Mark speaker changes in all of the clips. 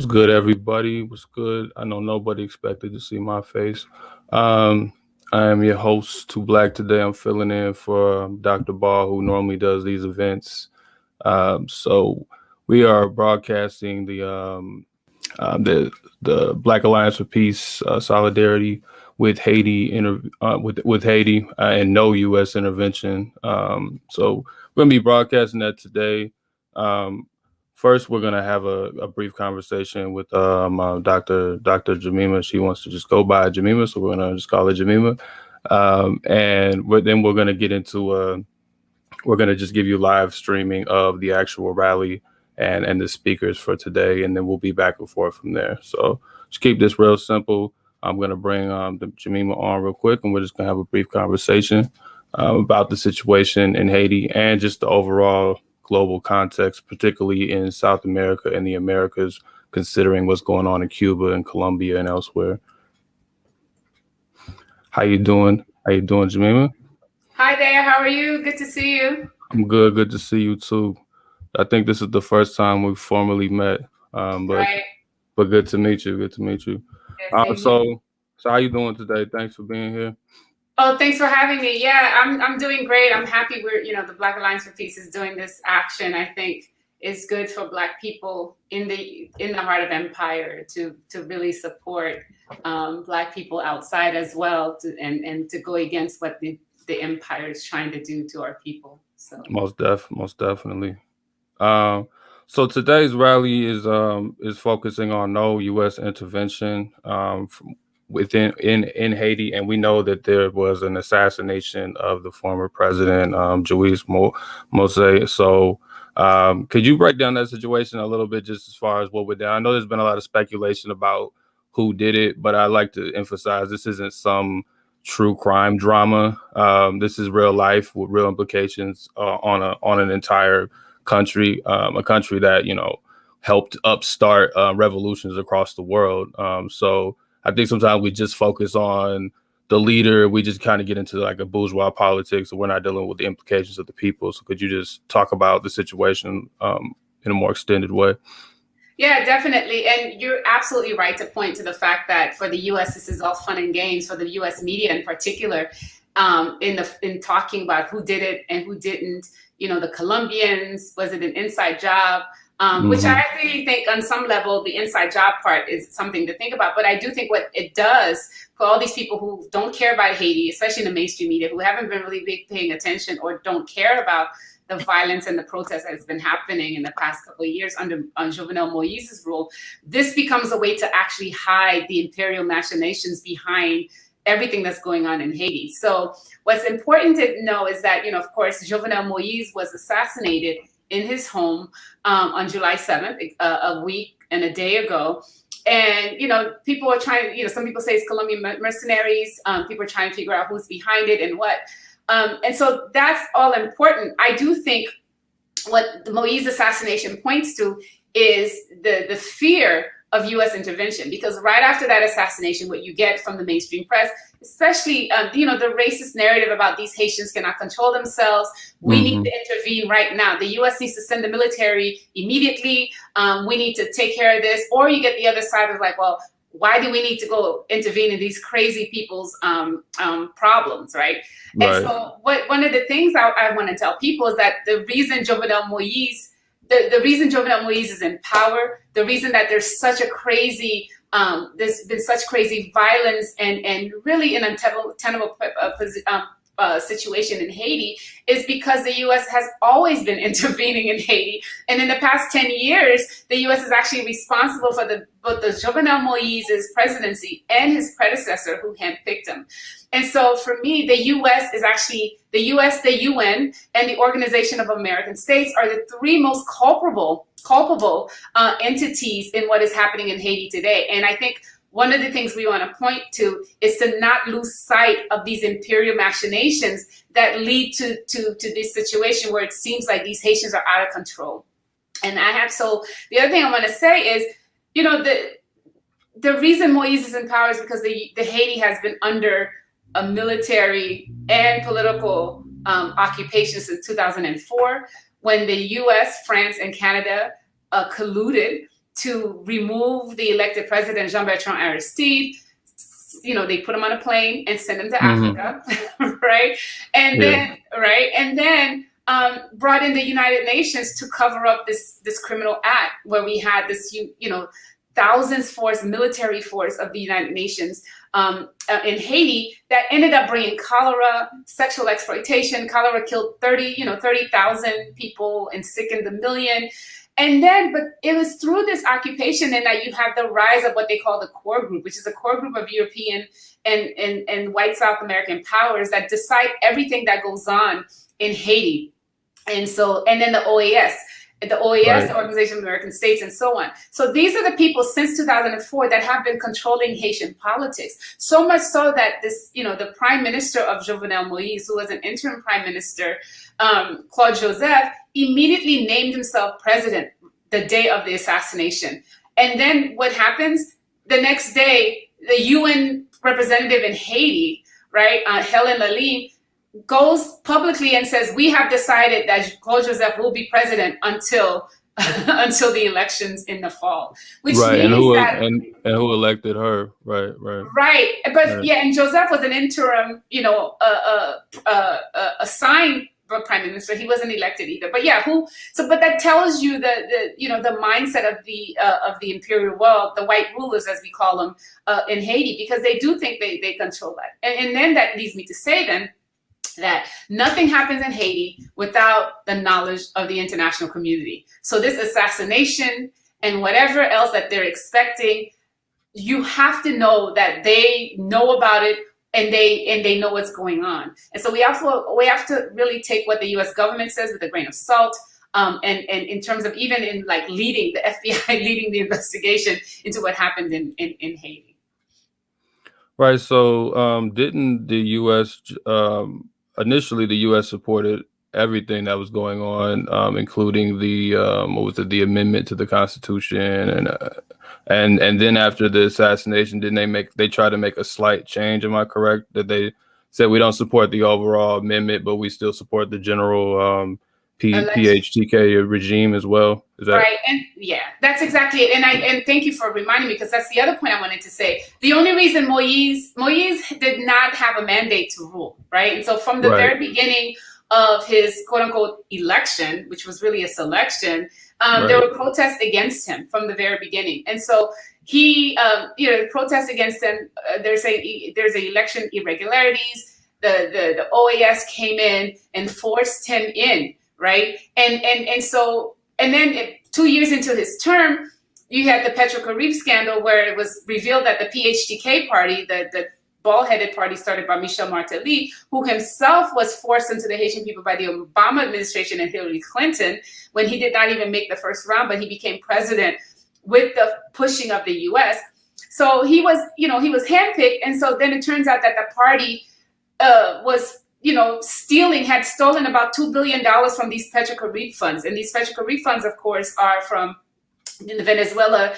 Speaker 1: good, everybody? What's good? I know nobody expected to see my face. Um, I am your host, Too Black. Today I'm filling in for Dr. Ball, who normally does these events. So we are broadcasting the Black Alliance for Peace solidarity with Haiti with Haiti and no U.S. intervention. So we're gonna be broadcasting that today. Um, First, we're gonna have a brief conversation with Dr. Jamima. She wants to just go by Jamima, so we're gonna just call her Jamima. Then we're gonna get into we're gonna just give you live streaming of the actual rally and the speakers for today, and then we'll be back and forth from there. So just keep this real simple. I'm gonna bring the Jamima on real quick, and we're just gonna have a brief conversation about the situation in Haiti and just the overall global context, particularly in South America and the Americas, considering what's going on in Cuba and Colombia and elsewhere. How you doing? How you doing, Jamima?
Speaker 2: Hi there, how are you? Good to see you.
Speaker 1: I'm good. Good to see you too. I think this is the first time we've formally met, but
Speaker 2: Right.
Speaker 1: good to meet you. Good to meet you.
Speaker 2: Yeah,
Speaker 1: Uh,
Speaker 2: same here.
Speaker 1: so so how you doing today? Thanks for being here.
Speaker 2: Oh, thanks for having me. Yeah, I'm doing great. I'm happy the Black Alliance for Peace is doing this action. I think is good for Black people in the heart of empire to really support Black people outside as well and to go against what the empire is trying to do to our people. So
Speaker 1: Most definitely. Um, so today's rally is focusing on no U.S. intervention within in Haiti, and we know that there was an assassination of the former president, Mose. So, could you break down that situation a little bit, just as far as what went down? I know there's been a lot of speculation about who did it, but I like to emphasize this isn't some true crime drama. This is real life with real implications on an entire country, a country that helped upstart revolutions across the world. So I think sometimes we just focus on the leader. We just kind of get into like a bourgeois politics, and we're not dealing with the implications of the people. So could you just talk about the situation in a more extended way?
Speaker 2: yeah, definitely. And you're absolutely right to point to the fact that for the US, this is all fun and games for the US media in particular, in talking about who did it and who didn't. The Colombians, was it an inside job? Which
Speaker 1: Hmm.
Speaker 2: I really think on some level, the inside job part is something to think about. But I do think what it does for all these people who don't care about Haiti, especially in the mainstream media, who haven't been really paying attention or don't care about the violence and the protest that has been happening in the past couple of years under Jovenel Moise's rule, this becomes a way to actually hide the imperial machinations behind everything that's going on in Haiti. So what's important to know is that, of course, Jovenel Moise was assassinated in his home on July 7th, a week and a day ago. And, people are trying, some people say it's Colombian mercenaries. People are trying to figure out who's behind it and what. And so that's all important. I do think what the Moise assassination points to is the fear of U.S. intervention, because right after that assassination, what you get from the mainstream press, especially the racist narrative about these Haitians cannot control themselves, we need to intervene right now. The U.S. needs to send the military immediately. We need to take care of this. Or you get the other side of like, well, why do we need to go intervene in these crazy people's problems, right?
Speaker 1: Right.
Speaker 2: And so one of the things I want to tell people is that the reason Jovenel Moise is in power, the reason that there's such a crazy, there's been such crazy violence and really an untenable situation in Haiti is because the U.S. has always been intervening in Haiti. And in the past 10 years, the U.S. is actually responsible for both the Jovenel Moise's presidency and his predecessor who handpicked him. And so for me, the U.S. is actually, the U.S., the UN, and the Organization of American States are the three most culpable entities in what is happening in Haiti today. And I think one of the things we want to point to is to not lose sight of these imperial machinations that lead to this situation where it seems like these Haitians are out of control. And so the other thing I want to say is, the reason Moise is in power is because the Haiti has been under a military and political occupation since 2004, when the U.S., France, and Canada colluded to remove the elected president, Jean-Bertrand Aristide. They put him on a plane and send him to Africa, right? And then brought in the United Nations to cover up this criminal act where we had this, thousands force, military force of the United Nations in Haiti that ended up bringing cholera, sexual exploitation. Cholera killed 30,000 people and sickened 1 million. And then, but it was through this occupation and that you have the rise of what they call the core group, which is a core group of European and white South American powers that decide everything that goes on in Haiti. And then the OAS, right. Organization of American States, and so on. So these are the people since 2004 that have been controlling Haitian politics. So much so that the prime minister of Jovenel Moïse, who was an interim prime minister, Claude Joseph, immediately named himself president the day of the assassination. And then what happens? The next day, the UN representative in Haiti, right, Helen Lalim, goes publicly and says, we have decided that Claude Joseph will be president until the elections in the fall. Which
Speaker 1: right,
Speaker 2: means
Speaker 1: and who elected her? Right.
Speaker 2: Right, but and Joseph was an interim, assigned prime minister. He wasn't elected either. But but that tells you the mindset of the imperial world, the white rulers as we call them in Haiti, because they do think they control that. And then that leads me to say then that nothing happens in Haiti without the knowledge of the international community. So this assassination and whatever else that they're expecting, you have to know that they know about it and they know what's going on. And so we have to really take what the U.S. government says with a grain of salt. And in terms of even in leading the FBI, leading the investigation into what happened in Haiti.
Speaker 1: Right. So didn't the U.S. Initially, the U.S. supported everything that was going on, including the amendment to the Constitution, and then after the assassination, didn't they try to make a slight change? Am I correct that they said we don't support the overall amendment, but we still support the general PHTK regime as well? Is that
Speaker 2: right? And that's exactly it. And thank you for reminding me, because that's the other point I wanted to say. The only reason Moïse did not have a mandate to rule, right? And so from the very beginning of his quote unquote election, which was really a selection, there were protests against him from the very beginning. And so he, protests against him. They're saying there's election irregularities. The OAS came in and forced him in. Right. And then 2 years into his term, you had the Petrocaribe scandal, where it was revealed that the PHTK party, the bald-headed party started by Michel Martelly, who himself was forced into the Haitian people by the Obama administration and Hillary Clinton, when he did not even make the first round, but he became president with the pushing of the U.S. So he was handpicked. And so then it turns out that the party was had stolen about $2 billion from these Petrocaribe funds. And these Petrocaribe funds, of course, are from Venezuela,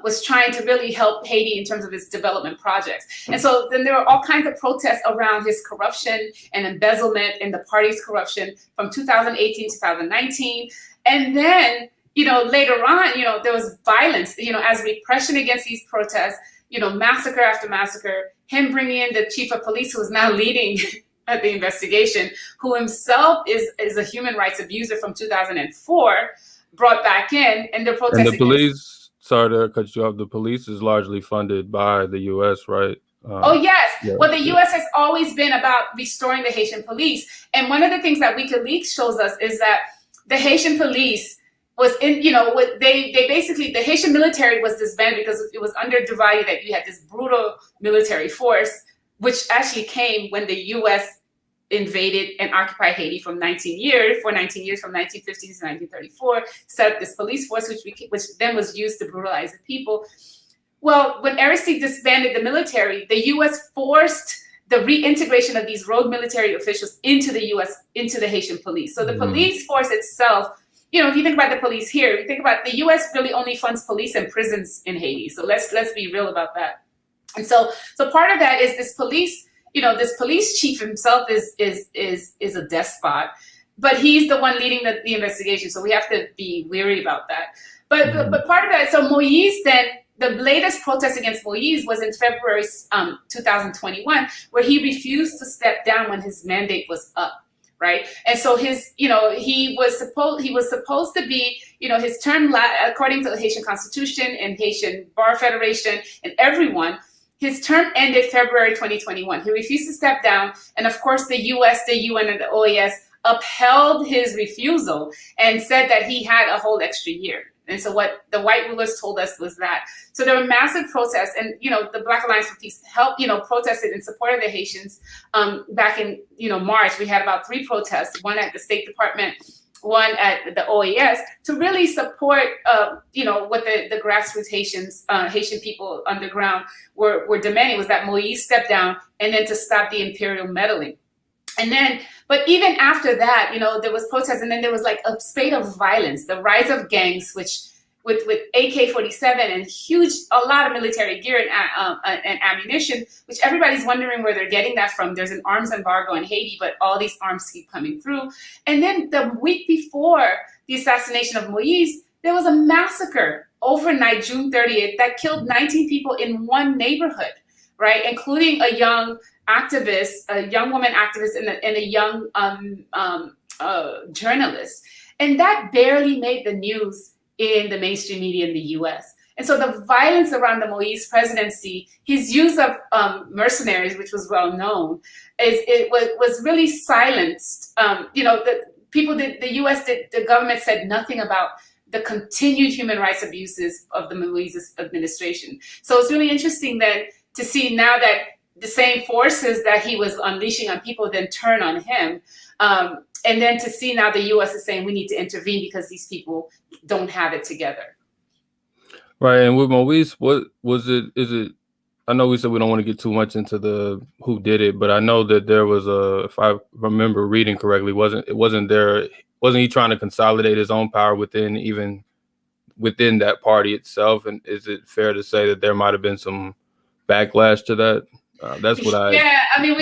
Speaker 2: was trying to really help Haiti in terms of its development projects. And so then there were all kinds of protests around his corruption and embezzlement and the party's corruption from 2018, 2019. And then, later on, there was violence, as repression against these protests, massacre after massacre, him bringing in the chief of police, who is now leading the investigation, who himself is a human rights abuser from 2004, brought back in, and the protests.
Speaker 1: And the police, sorry to cut you off, the police is largely funded by the U.S., right?
Speaker 2: Oh, yes. Well, the U.S. has always been about restoring the Haitian police. And one of the things that WikiLeaks shows us is that the Haitian police was in, the Haitian military was disbanded because it was under divided, that you had this brutal military force, which actually came when the U.S. invaded and occupied Haiti for 19 years, from 1950 to 1934, set up this police force, which then was used to brutalize the people. Well, when Aristide disbanded the military, the U.S. forced the reintegration of these rogue military officials into the Haitian police. So the police force itself, if you think about the police here, if you think about the U.S. really only funds police and prisons in Haiti. So let's be real about that. And so part of that is this police, this police chief himself is a despot. but he's the one leading the investigation, so we have to be weary about that. But part of that, so Moise then, the latest protest against Moise was in February 2021, where he refused to step down when his mandate was up, right? And so his, he was supposed to be, his term, according to the Haitian Constitution and Haitian Bar Federation and everyone, his term ended February 2021. He refused to step down, and of course, the U.S., the UN, and the OAS upheld his refusal and said that he had a whole extra year. And so what the white rulers told us was that. So there were massive protests, and the Black Alliance for Peace helped, protested in support of the Haitians. Back in March, we had about 3 protests, one at the State Department, one at the OAS, to really support what the grassroots Haitian people underground were demanding, was that Moise step down and then to stop the imperial meddling. And then, but even after that, there was protests, and then there was like a spate of violence, the rise of gangs, which with AK-47 and a lot of military gear and ammunition, which everybody's wondering where they're getting that from. There's an arms embargo in Haiti, but all these arms keep coming through. And then the week before the assassination of Moise, there was a massacre overnight, June 30th, that killed 19 people in one neighborhood, right? Including a young activist, a young woman activist, and a young journalist. And that barely made the news in the mainstream media in the US. And so the violence around the Moise presidency, his use of mercenaries, which was well known, was really silenced. The US, the government said nothing about the continued human rights abuses of the Moise administration. So it's really interesting then to see now that the same forces that he was unleashing on people then turn on him. And then to see now the U.S. is saying we need to intervene because these people don't have it together.
Speaker 1: Right. And with Moise, what was it? I know we said we don't want to get too much into the who did it, but I know that there was if I remember reading correctly, wasn't he trying to consolidate his own power within that party itself? And is it fair to say that there might have been some backlash to that? That's what
Speaker 2: we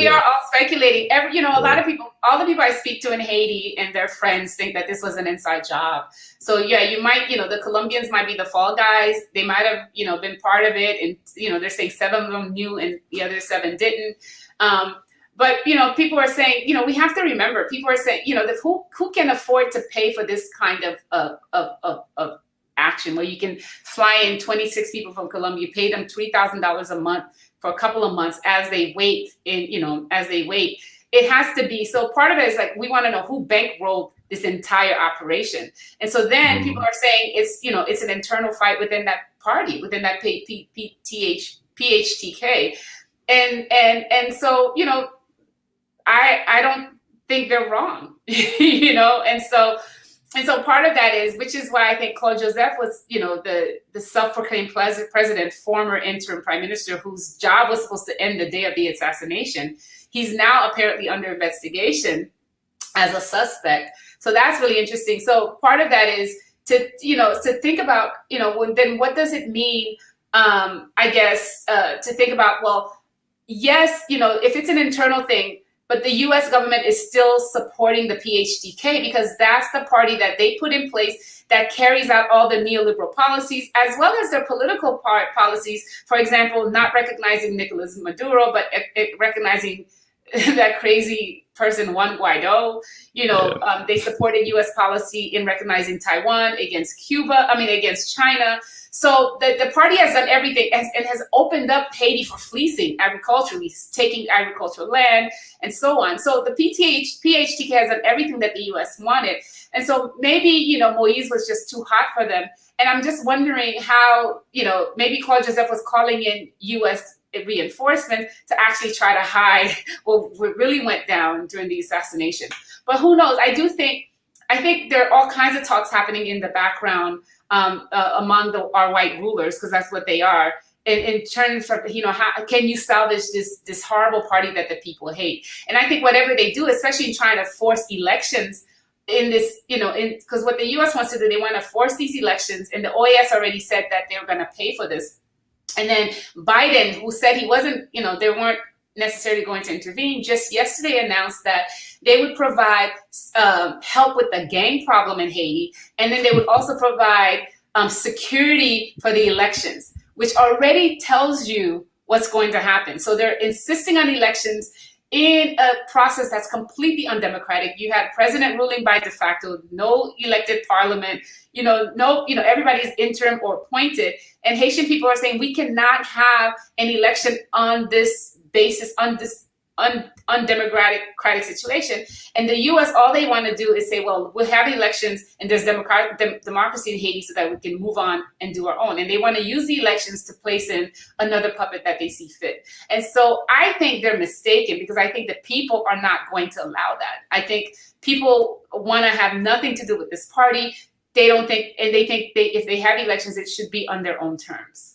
Speaker 2: are all speculating. A lot of people, all the people I speak to in Haiti and their friends think that this was an inside job. So you might, the Colombians might be the fall guys. They might have, been part of it. And, they're saying 7 of them knew and the other 7 didn't. But, people are saying, we have to remember, people are saying, who can afford to pay for this kind of action where you can fly in 26 people from Colombia, pay them $3,000 a month for a couple of months as they wait. It has to be. So part of it is like, we want to know who bankrolled this entire operation. And so then people are saying it's an internal fight within that party, within that PHTK. And so, I don't think they're wrong, And so part of that is, which is why I think Claude Joseph was, the self-proclaimed president, former interim prime minister, whose job was supposed to end the day of the assassination. He's now apparently under investigation as a suspect. So that's really interesting. So part of that is to think about, then what does it mean, to think about, well, yes, if it's an internal thing, but the U.S. government is still supporting the PHTK because that's the party that they put in place that carries out all the neoliberal policies, as well as their political policies. For example, not recognizing Nicolas Maduro, but recognizing that crazy person, Juan Guaido. They supported U.S. policy in recognizing Taiwan against China. So the party has done everything and has opened up Haiti for fleecing agriculturally, taking agricultural land and so on. So the PHTK has done everything that the U.S. wanted. And so maybe, Moise was just too hot for them. And I'm just wondering how, maybe Claude Joseph was calling in U.S. reinforcement to actually try to hide what really went down during the assassination. But who knows? I think there are all kinds of talks happening in the background among our white rulers, because that's what they are, in terms of, how can you salvage this horrible party that the people hate? And I think whatever they do, especially in trying to force elections in this, because what the U.S. wants to do, they want to force these elections, and the OAS already said that they're going to pay for this. And then Biden, who said he wasn't, there weren't necessarily going to intervene, just yesterday announced that they would provide help with the gang problem in Haiti, and then they would also provide security for the elections, which already tells you what's going to happen. So they're insisting on elections in a process that's completely undemocratic. You had president ruling by de facto, no elected parliament, everybody's interim or appointed. And Haitian people are saying we cannot have an election on this basis, on this undemocratic situation. And the U.S., all they want to do is say, well, we'll have elections and there's democracy in Haiti so that we can move on and do our own. And they want to use the elections to place in another puppet that they see fit. And so I think they're mistaken, because I think the people are not going to allow that. I think people want to have nothing to do with this party. They don't think, and they think if they have elections, it should be on their own terms.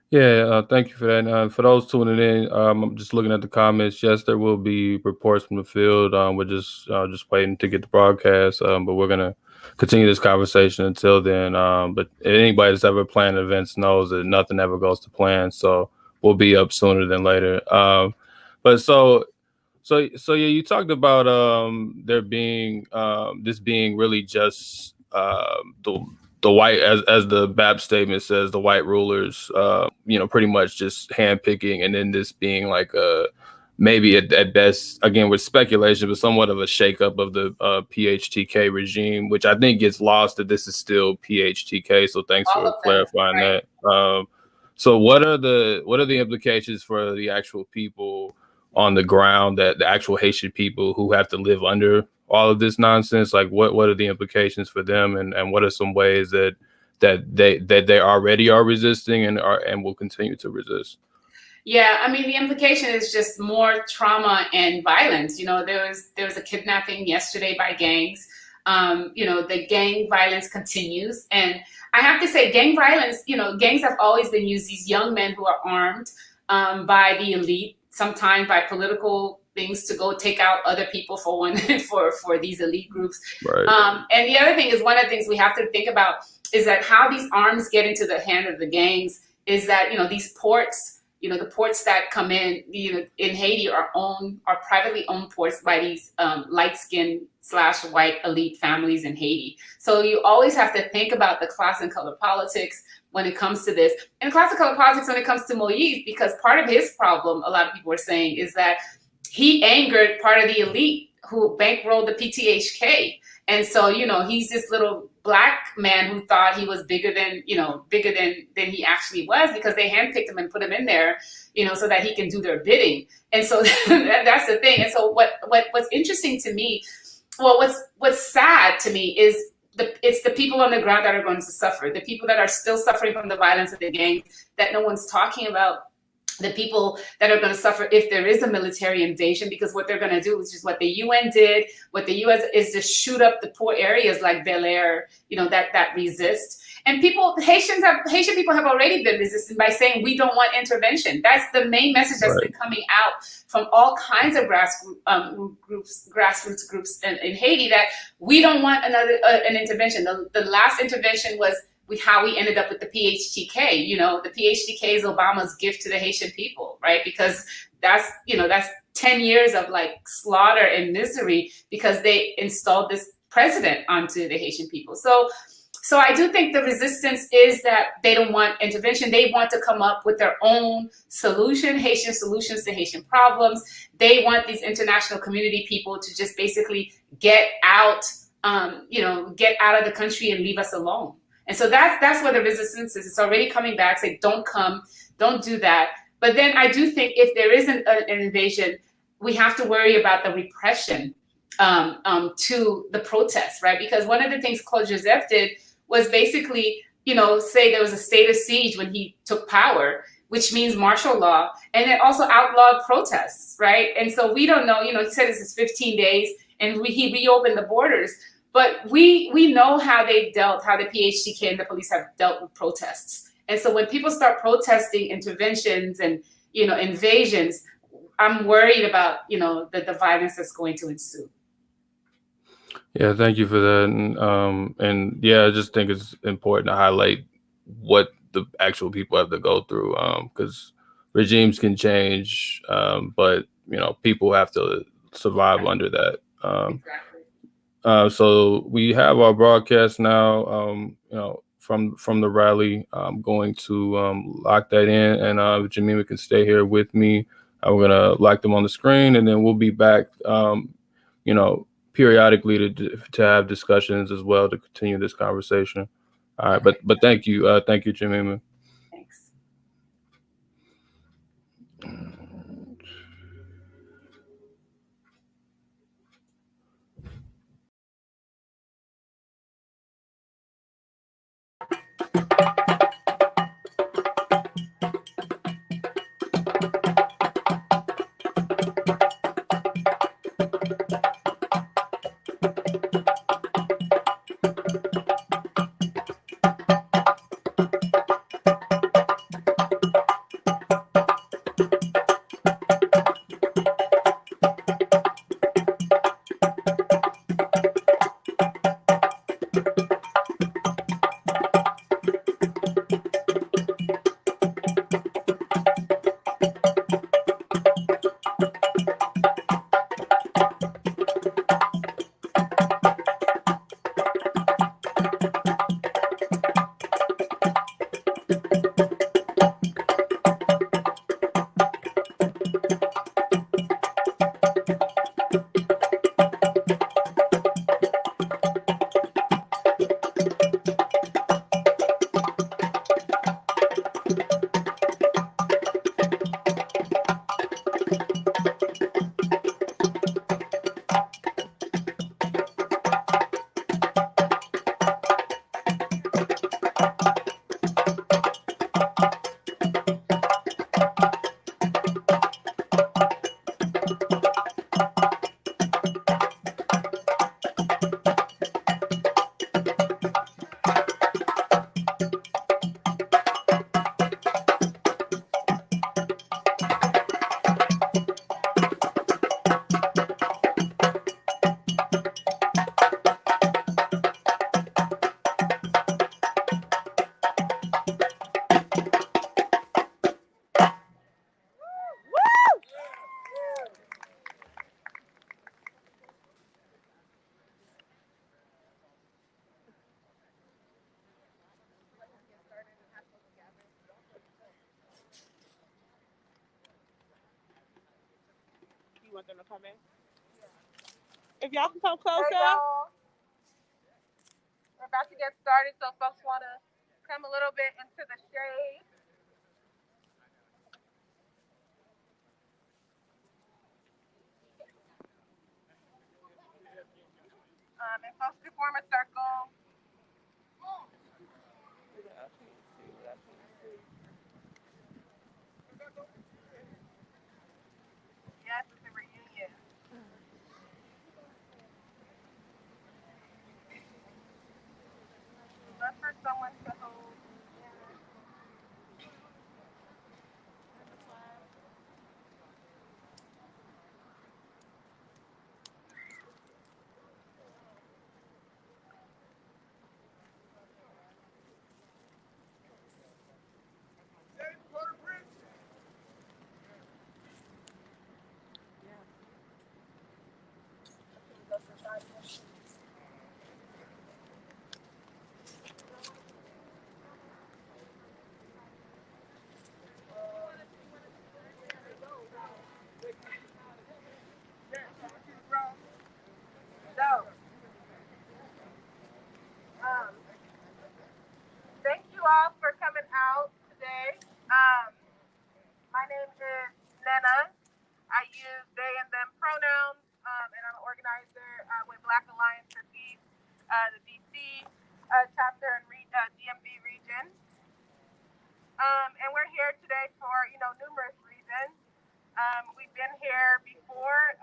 Speaker 1: Yeah, thank you for that. For those tuning in, I'm just looking at the comments. Yes, there will be reports from the field. We're just waiting to get the broadcast, but we're gonna continue this conversation until then. But anybody that's ever planned events knows that nothing ever goes to plan, so we'll be up sooner than later. But so yeah, you talked about there being this being really just the white, as the BAP statement says, the white rulers, pretty much just handpicking, and then this being like maybe at best, again with speculation, but somewhat of a shakeup of the PHTK regime, which I think gets lost that this is still PHTK. So thanks for clarifying that. So what are the implications for the actual people on the ground, that the actual Haitian people who have to live under all of this nonsense? Like what are the implications for them, and what are some ways that they already are resisting and will continue to resist?
Speaker 2: Yeah, I mean, the implication is just more trauma and violence. There was a kidnapping yesterday by gangs. The gang violence continues, and I have to say, gang violence. Gangs have always been used. These young men who are armed by the elite, sometimes by political things, to go take out other people for these elite groups.
Speaker 1: Right.
Speaker 2: And the other thing is, one of the things we have to think about is that how these arms get into the hand of the gangs is that these ports, the ports that come in Haiti are privately owned ports by these light-skinned / white elite families in Haiti. So you always have to think about the class and color politics when it comes to this, and class and color politics when it comes to Moïse, because part of his problem, a lot of people are saying, is that he angered part of the elite who bankrolled the PTHK. And so, he's this little black man who thought he was bigger than he actually was, because they handpicked him and put him in there, so that he can do their bidding. And so that's the thing. And so what's interesting to me, what's sad to me is it's the people on the ground that are going to suffer, the people that are still suffering from the violence of the gang that no one's talking about, the people that are going to suffer if there is a military invasion, because what they're going to do is just what the UN did, what the US is, just shoot up the poor areas like Bel Air, that resist. And Haitian people have already been resisting by saying we don't want intervention. That's the main message that's been coming out from all kinds of grassroots groups in Haiti, that we don't want an intervention. The last intervention was how we ended up with the PHTK. The PHTK is Obama's gift to the Haitian people, right? Because that's 10 years of slaughter and misery, because they installed this president onto the Haitian people. So I do think the resistance is that they don't want intervention. They want to come up with their own solution, Haitian solutions to Haitian problems. They want these international community people to just basically get out of the country and leave us alone. And so that's where the resistance is. It's already coming back. Say, don't come, don't do that. But then I do think if there is an invasion, we have to worry about the repression to the protests, right? Because one of the things Claude Joseph did was basically, say there was a state of siege when he took power, which means martial law, and it also outlawed protests, right? And so we don't know, he said this is 15 days, and he reopened the borders. But we know how the PHTK and the police have dealt with protests. And so when people start protesting interventions and, invasions, I'm worried about, the violence that's going to ensue.
Speaker 1: Yeah, thank you for that. And yeah, I just think it's important to highlight what the actual people have to go through. Because regimes can change, but people have to survive
Speaker 2: Right.
Speaker 1: under that.
Speaker 2: Exactly.
Speaker 1: So we have our broadcast now. From the rally, I'm going to lock that in, and Jamima can stay here with me. We're gonna lock them on the screen, and then we'll be back. You know, periodically to have discussions as well to continue this conversation. All right,
Speaker 2: Okay.
Speaker 1: but thank you, Jamima.
Speaker 2: Thanks.
Speaker 3: You want them to come in? If y'all can come closer. We're about to get started, so folks want to come a little bit into the shade. And folks to form a circle. Yes, it's a reunion. Love for someone to hold. So, um, thank you all for coming out today. My name is Nena. I use they and them pronouns, and I'm an organizer with Black Alliance for Peace, the DC chapter and DMV region. And we're here today for numerous reasons. We've been here before,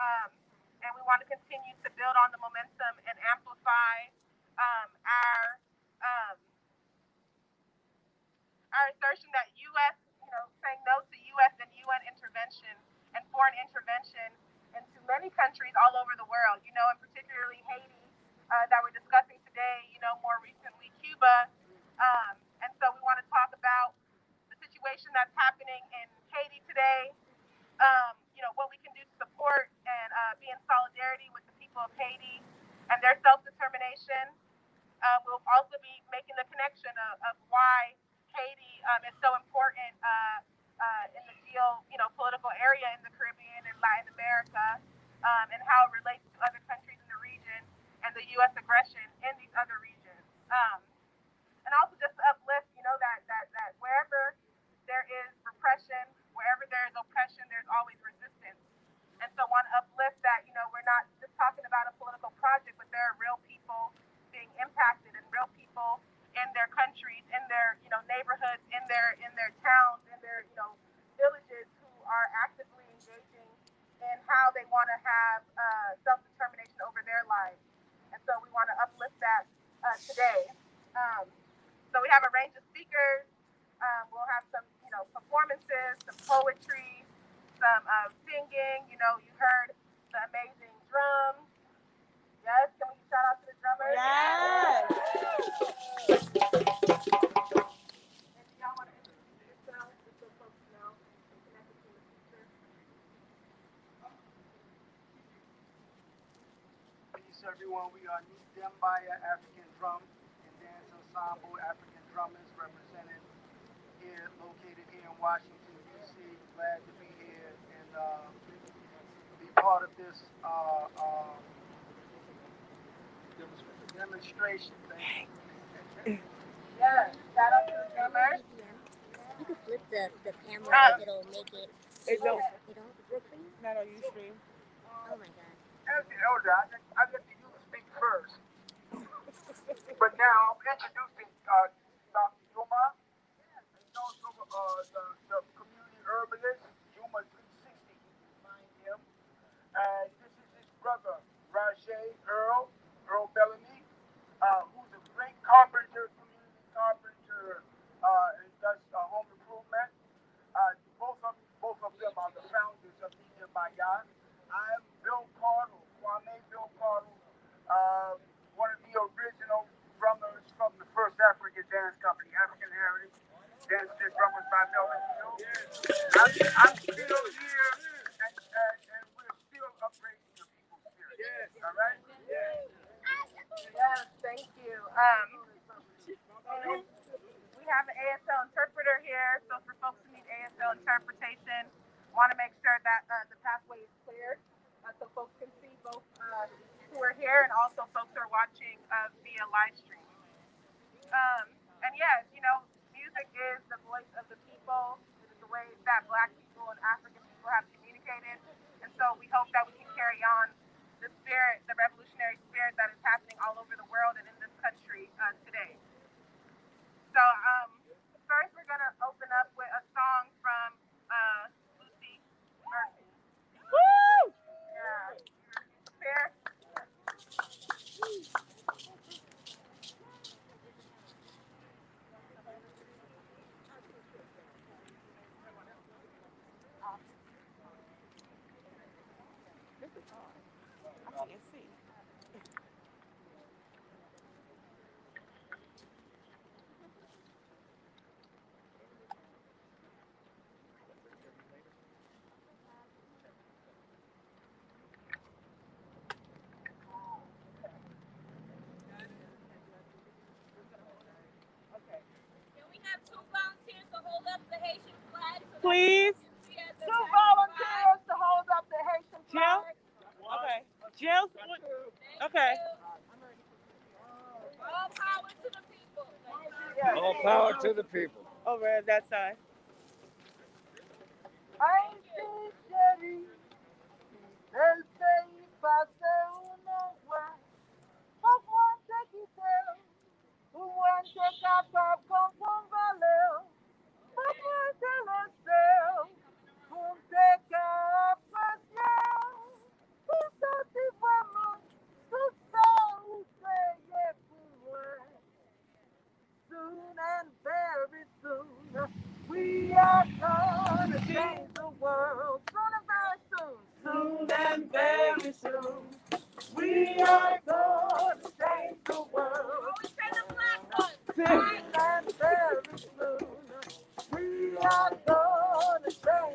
Speaker 3: and we want to continue to build on the momentum and amplify um, our assertion that U.S. saying no to U.S. and UN intervention and foreign intervention into many countries all over the world. And particularly Haiti that we're discussing today. More recently Cuba, and so we want to talk about the situation that's happening in Haiti today. What we can do to support and be in solidarity with the people of Haiti and their self-determination. We'll also be making the connection of why Haiti is so important in the political area in the Caribbean and Latin America, and how it relates to other countries in the region and the U.S. aggression in these other regions. And also just to uplift, that wherever there is repression, wherever there is oppression, there's always resistance. And so I want to uplift that, we're not just talking about a political project, but there are real people being impacted and real people in their countries, in their, neighborhoods, in their towns, in their, villages who are actively engaging in how they want to have self-determination over their lives. And so we want to uplift that today. So we have a range of speakers. We'll have some, performances, some poetry, some singing. You heard the amazing drums. Yes, can we shout out to the drummers?
Speaker 4: Yes.
Speaker 3: And do y'all want to introduce yourselves just so folks know and connected to the future?
Speaker 5: Peace, everyone. We are Neat Dembaya African Drum and Dance Ensemble, African drummers represented here, located here in Washington, D.C. Glad to be here and be part of this demonstration. Thank you.
Speaker 3: Yes, shout out to the drummers.
Speaker 4: You can flip the camera, it'll make it.
Speaker 3: It don't.
Speaker 4: It don't work for you?
Speaker 3: Not on Ustream.
Speaker 4: Oh my god.
Speaker 5: As the elder, I let you speak first. But now I'm introducing Dr. Juma and also the community herbalist, Juma 360. You can find him. And this is his brother, Rajay Earl Bellamy, who's a great carpenter, community carpenter, and does home improvement. Both of them are the founders of Media Maya. I'm Bill Cardle, Kwame Bill Cardle, one of the original drummers from the first African dance company, African Heritage Dance Drummers by Melvin Hill. I'm still here, and we're still upgrading the people's spirit. Yes. All right?
Speaker 3: Yes, thank you. We have an ASL interpreter here, so for folks who need ASL interpretation, want to make sure that the pathway is clear, so folks can see both who are here and also folks who are watching via live stream. And yes, music is the voice of the people. It is the way that Black people and African people have communicated, and so we hope that we can carry on the spirit, the revolutionary spirit that is happening all over the world and in this country today. So first we're gonna open up with a song from Lucy Murphy.
Speaker 4: Woo!
Speaker 3: Yeah. You prepared?
Speaker 4: I can't see.
Speaker 6: Can we have two volunteers to hold up the Haitian flag?
Speaker 4: Please.
Speaker 3: Two volunteers to hold up the Haitian
Speaker 4: Jill?
Speaker 3: flag.
Speaker 4: Okay. Jill? Okay.
Speaker 6: All power to the people.
Speaker 3: Yes.
Speaker 5: All power to the people.
Speaker 4: Over at that side.
Speaker 3: Haiti chérie, el pays passé ou non voit. Pourquoi te quitter? Pourquoi te capable comme ton valeur? Pourquoi te laisser? Pour te capaciter. Pour sortir vraiment tout ça où c'est pour moi. Soon and very soon, we are gonna change the world. Soon and very soon. Soon and very soon, we are gonna change the world.
Speaker 6: Always say the black one.
Speaker 3: Soon and very soon, we are gonna change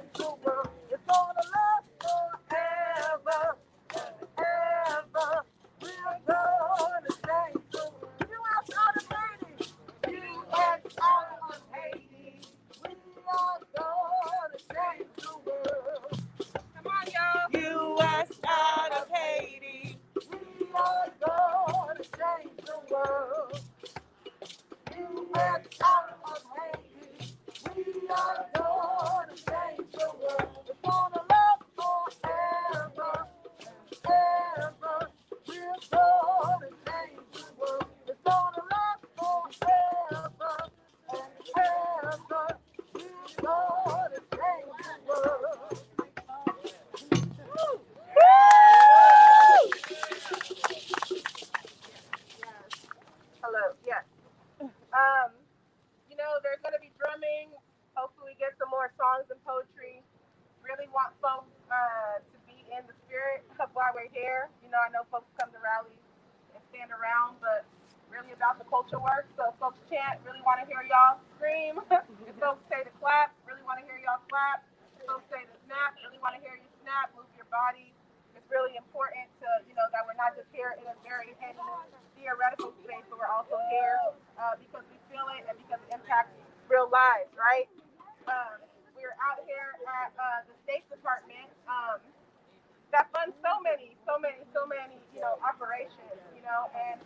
Speaker 3: we're here. You know, I know folks come to rallies and stand around, but really about the culture work. So if folks chant, really want to hear y'all scream. If folks say to clap, really want to hear y'all clap. If folks say to snap, really want to hear you snap, move your body. It's really important to, you know, that we're not just here in a very heady theoretical space, but we're also here because we feel it and because it impacts real lives, right? We're out here at the State Department that funds so many, you know, operations, you know, and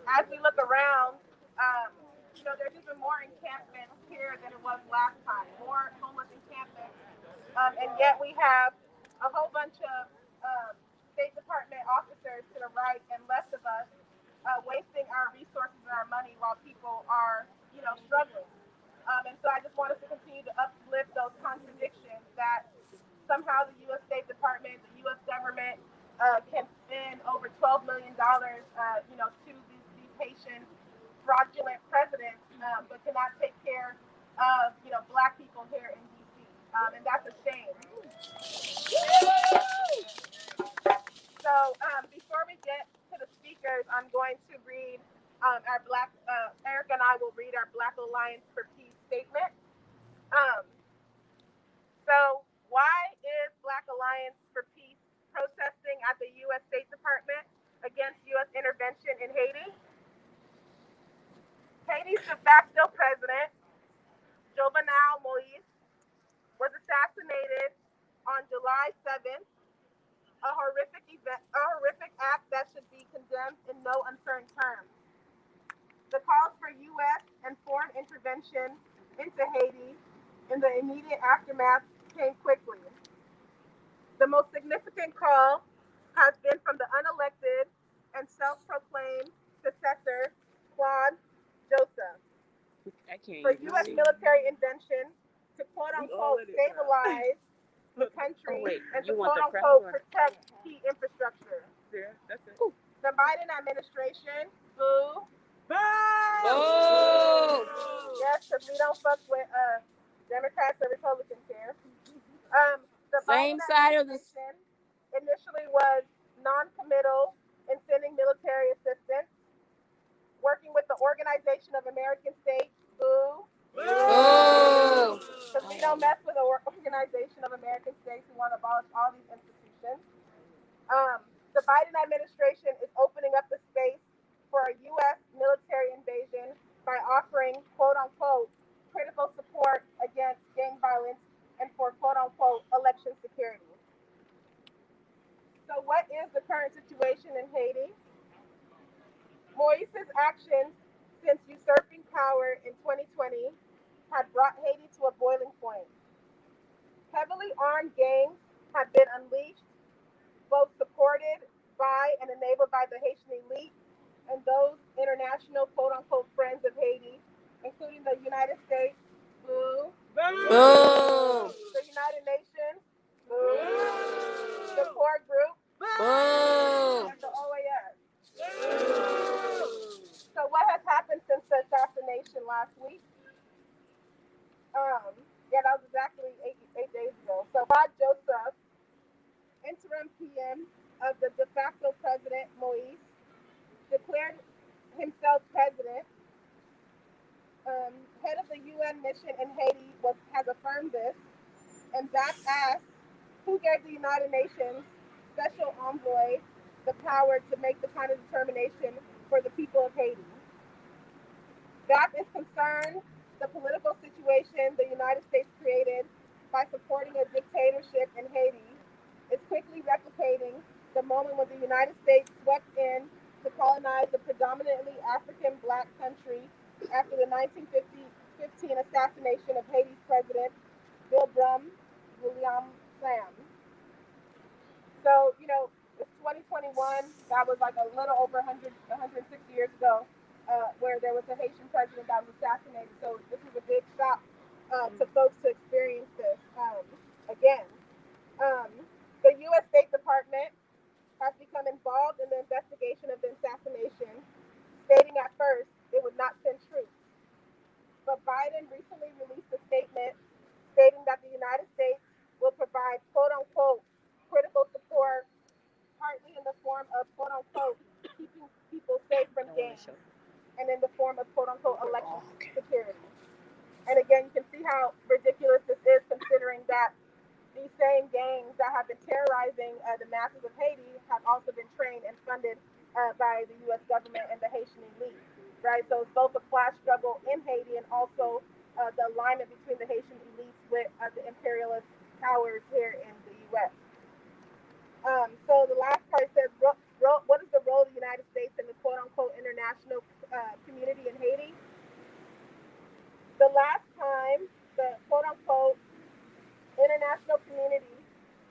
Speaker 3: as we look around, um, you know, there's even more encampments here than it was last time, more homeless encampments, and yet we have a whole bunch of State Department officers to the right and left of us wasting our resources and our money while people are, you know, struggling. And so I just want us to continue to uplift those contradictions that somehow the U.S. State Department, the U.S. government can spend over $12 million, you know, to these Haitian fraudulent presidents, but cannot take care of, you know, Black people here in D.C. And that's a shame. So before we get to the speakers, I'm going to read our Black, Eric and I will read our Black Alliance for Peace statement. Um, so why is Black Alliance for Peace protesting at the U.S. State Department against U.S. intervention in Haiti? Haiti's de facto president, Jovenel Moise, was assassinated on July 7th, a horrific act that should be condemned in no uncertain terms. The calls for U.S. and foreign intervention into Haiti in the immediate aftermath came quickly. The most significant call has been from the unelected and self-proclaimed successor, Claude Joseph, for U.S. military intervention to quote unquote stabilize the country and to quote unquote protect key infrastructure. The Biden administration, boo. Yes, because we don't fuck with Democrats or Republicans here. The Biden administration initially was non-committal in sending military assistance, working with the Organization of American States, boo. Because we don't mess with the Organization of American States. We want to abolish all these institutions. The Biden administration is opening up the space for a U.S. military invasion by offering, quote unquote, critical support against gang violence and for, quote unquote, election security. So, what is the current situation in Haiti? Moise's actions since usurping power in 2020 had brought Haiti to a boiling point. Heavily armed gangs have been unleashed, both supported by and enabled by the Haitian elite and those international quote unquote friends of Haiti, including the United States, boo, boo. The United Nations, boo, the core group, boo, and the OAS. So what has happened since the assassination last week? Yeah, that was exactly eight days ago. So Rod Joseph, interim PM of the de facto president Moise, declared himself president. Head of the UN mission in Haiti has affirmed this, and that asked who gave the United Nations special envoy the power to make the kind of determination for the people of Haiti. That is concerned the political situation the United States created by supporting a dictatorship in Haiti is quickly replicating the moment when the United States swept in to colonize the predominantly African black country after the 1915 assassination of Haiti's president, Wilbram William Sam. So, you know, it's 2021. That was like a little over 160 years ago, where there was a Haitian president that was assassinated. So this is a big shock to folks to experience this again. Um, the U.S. State Department has become involved in the investigation of the assassination, stating at first it would not send troops. But Biden recently released a statement stating that the United States will provide quote unquote critical support partly and in the form of quote-unquote election security. And again, you can see how ridiculous this is considering that these same gangs that have been terrorizing the masses of Haiti have also been trained and funded by the U.S. government and the Haitian elite, right? So it's both a class struggle in Haiti and also the alignment between the Haitian elites with the imperialist powers here in the U.S. So the last part says, what is the role of the United States in the quote-unquote international community in Haiti? The last time the quote-unquote international community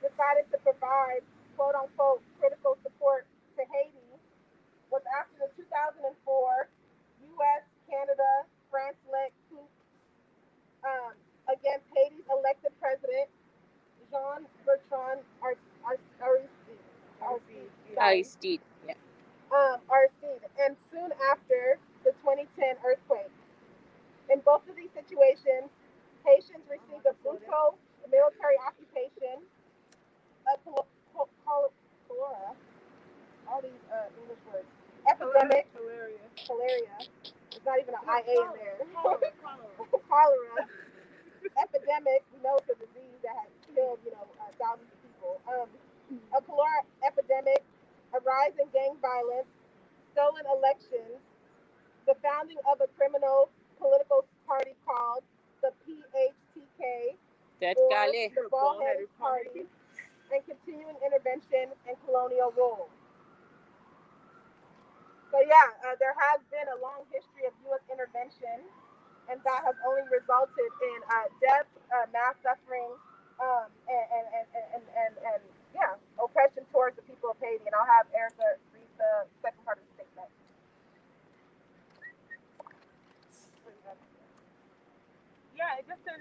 Speaker 3: decided to provide quote-unquote critical support to Haiti was after the 2004 U.S., Canada, France-led coup against Haiti's elected president, Jean-Bertrand
Speaker 6: Aristide. Yeah.
Speaker 3: Aristide, and soon after the 2010 earthquake. In both of these situations, Haitians received a brutal military occupation, a cholera, all these English words, epidemic, cholera, there's not even an IA in there, cholera, epidemic, we know it's a disease that has killed, thousands of people, a cholera epidemic, a rise in gang violence, stolen elections, the founding of a criminal political party called the PHTK, or the Bald-Headed Party, and continuing intervention and colonial rule. So yeah, there has been a long history of U.S. intervention, and that has only resulted in death, mass suffering, and yeah, oppression towards the people of Haiti. And I'll have Erica read the second part of the statement.
Speaker 7: Yeah, just to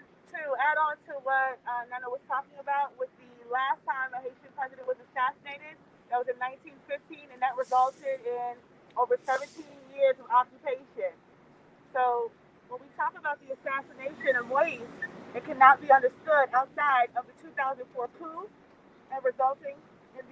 Speaker 7: add on to what Nana was talking about with the last time a Haitian president was assassinated, that was in 1915, and that resulted in over 17 years of occupation. So when we talk about the assassination of Moise, it cannot be understood outside of the 2004 coup and resulting in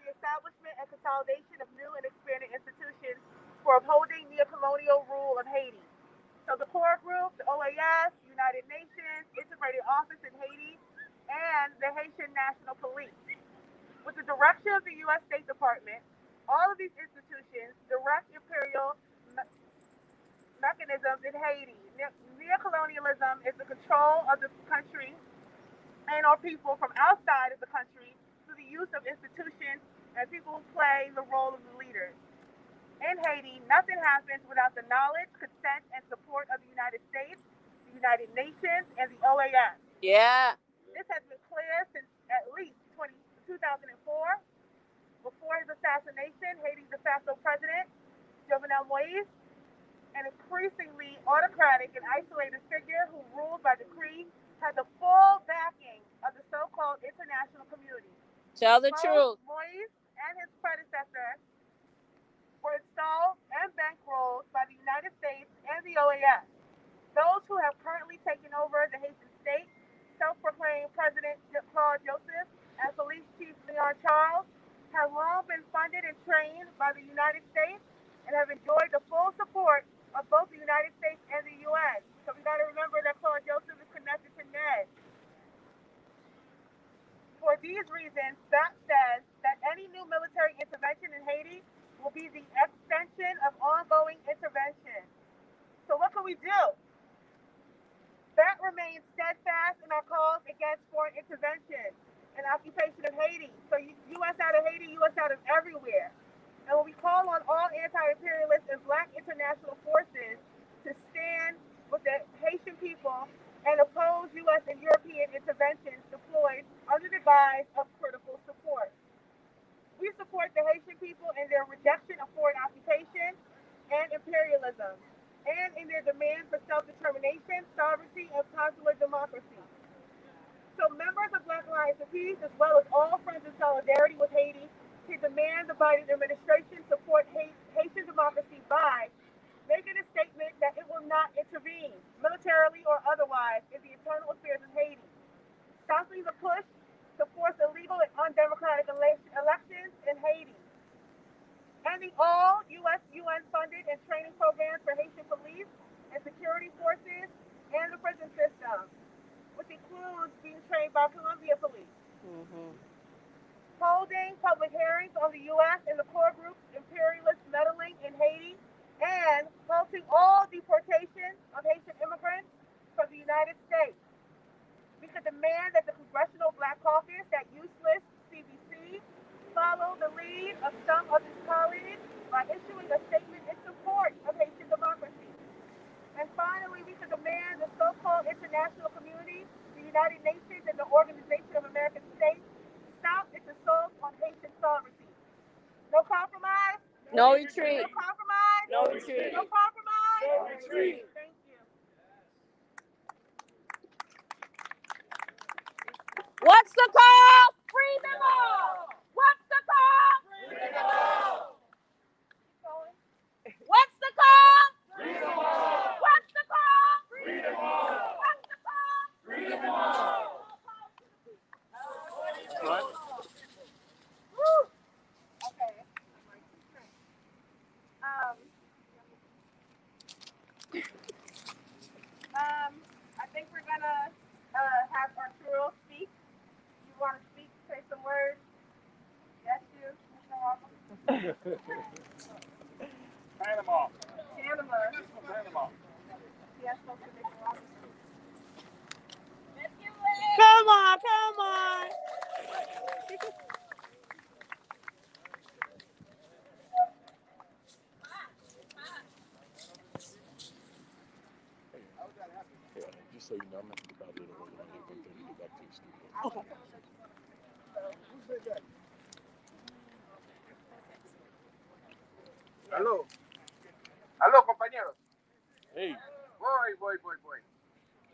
Speaker 7: the establishment and consolidation of new and expanded institutions for upholding neocolonial rule of Haiti. So the core group, the OAS, United Nations, Integrated Office in Haiti, and the Haitian National Police. With the direction of the U.S. State Department, all of these institutions direct imperial mechanisms in Haiti. Neocolonialism is the control of the country and or people from outside of the country through the use of institutions and people who play the role of the leaders. In Haiti, nothing happens without the knowledge, consent, and support of the United States, the United Nations, and the OAS.
Speaker 6: Yeah.
Speaker 7: This has been clear since at least 2004. Before his assassination, Haiti's de facto president, Jovenel Moise, an increasingly autocratic and isolated figure who ruled by decree, had the full backing of the so-called international community.
Speaker 6: Tell the
Speaker 7: Both
Speaker 6: truth.
Speaker 7: Moise and his predecessor were installed and bankrolled by the United States and the OAS. Those who have currently taken over the Haitian state, self-proclaimed President Claude Joseph and Police Chief Leon Charles, have long been funded and trained by the United States and have enjoyed the full support of both the United States and the UN. So we got to remember that Claude Joseph is connected to Ned. For these reasons, that says that any new military intervention in Haiti will be the extension of ongoing intervention. So what can we do? That remains steadfast in our calls against foreign intervention and occupation of Haiti. So U.S. out of Haiti, U.S. out of everywhere. And when we call on all anti-imperialist and black international forces to stand with the Haitian people and oppose U.S. and European interventions deployed under the guise of critical support. We support the Haitian people in their rejection of foreign occupation and imperialism, and in their demand for self-determination, sovereignty, and consular democracy. So members of Black Alliance of Peace, as well as all friends in solidarity with Haiti, can demand the Biden administration support Haitian democracy by making a statement that it will not intervene, militarily or otherwise, in the internal affairs of Haiti, stopping the push to force illegal and undemocratic elections in Haiti, ending all U.S. UN-funded and training programs for Haitian police and security forces and the prison system, which includes being trained by Colombia police. Holding public hearings on the U.S. and the core group's imperialist meddling in Haiti, and halting all deportation of Haitian immigrants from the United States. We could demand that the Congressional Black Caucus, that useless CBC, follow the lead of some of his colleagues by issuing a statement in support of Haitian democracy. And finally, we could demand the so-called international community, the United Nations and the Organization of American States, stop its assault on Haitian sovereignty. No compromise?
Speaker 6: No retreat.
Speaker 7: No compromise?
Speaker 6: No retreat.
Speaker 7: No compromise?
Speaker 6: No retreat.
Speaker 7: Thank you.
Speaker 6: What's the call? Free them all. What's the call? Free them all. What's the call? Free them all. What's the call? Free them all. What's the call? Free them all.
Speaker 7: Okay. I think we're gonna have Arturo speak. You want to speak? Say some words. Yes, you.
Speaker 5: Panama.
Speaker 7: Panama.
Speaker 5: This is from Panama.
Speaker 7: Yes, folks in Nicaragua.
Speaker 6: Come on, come on.
Speaker 8: Just so you know, I'm not about to organize it until we get back to the studio.
Speaker 6: Okay.
Speaker 5: Hello. Hello, compañeros.
Speaker 8: Hey.
Speaker 5: Boy.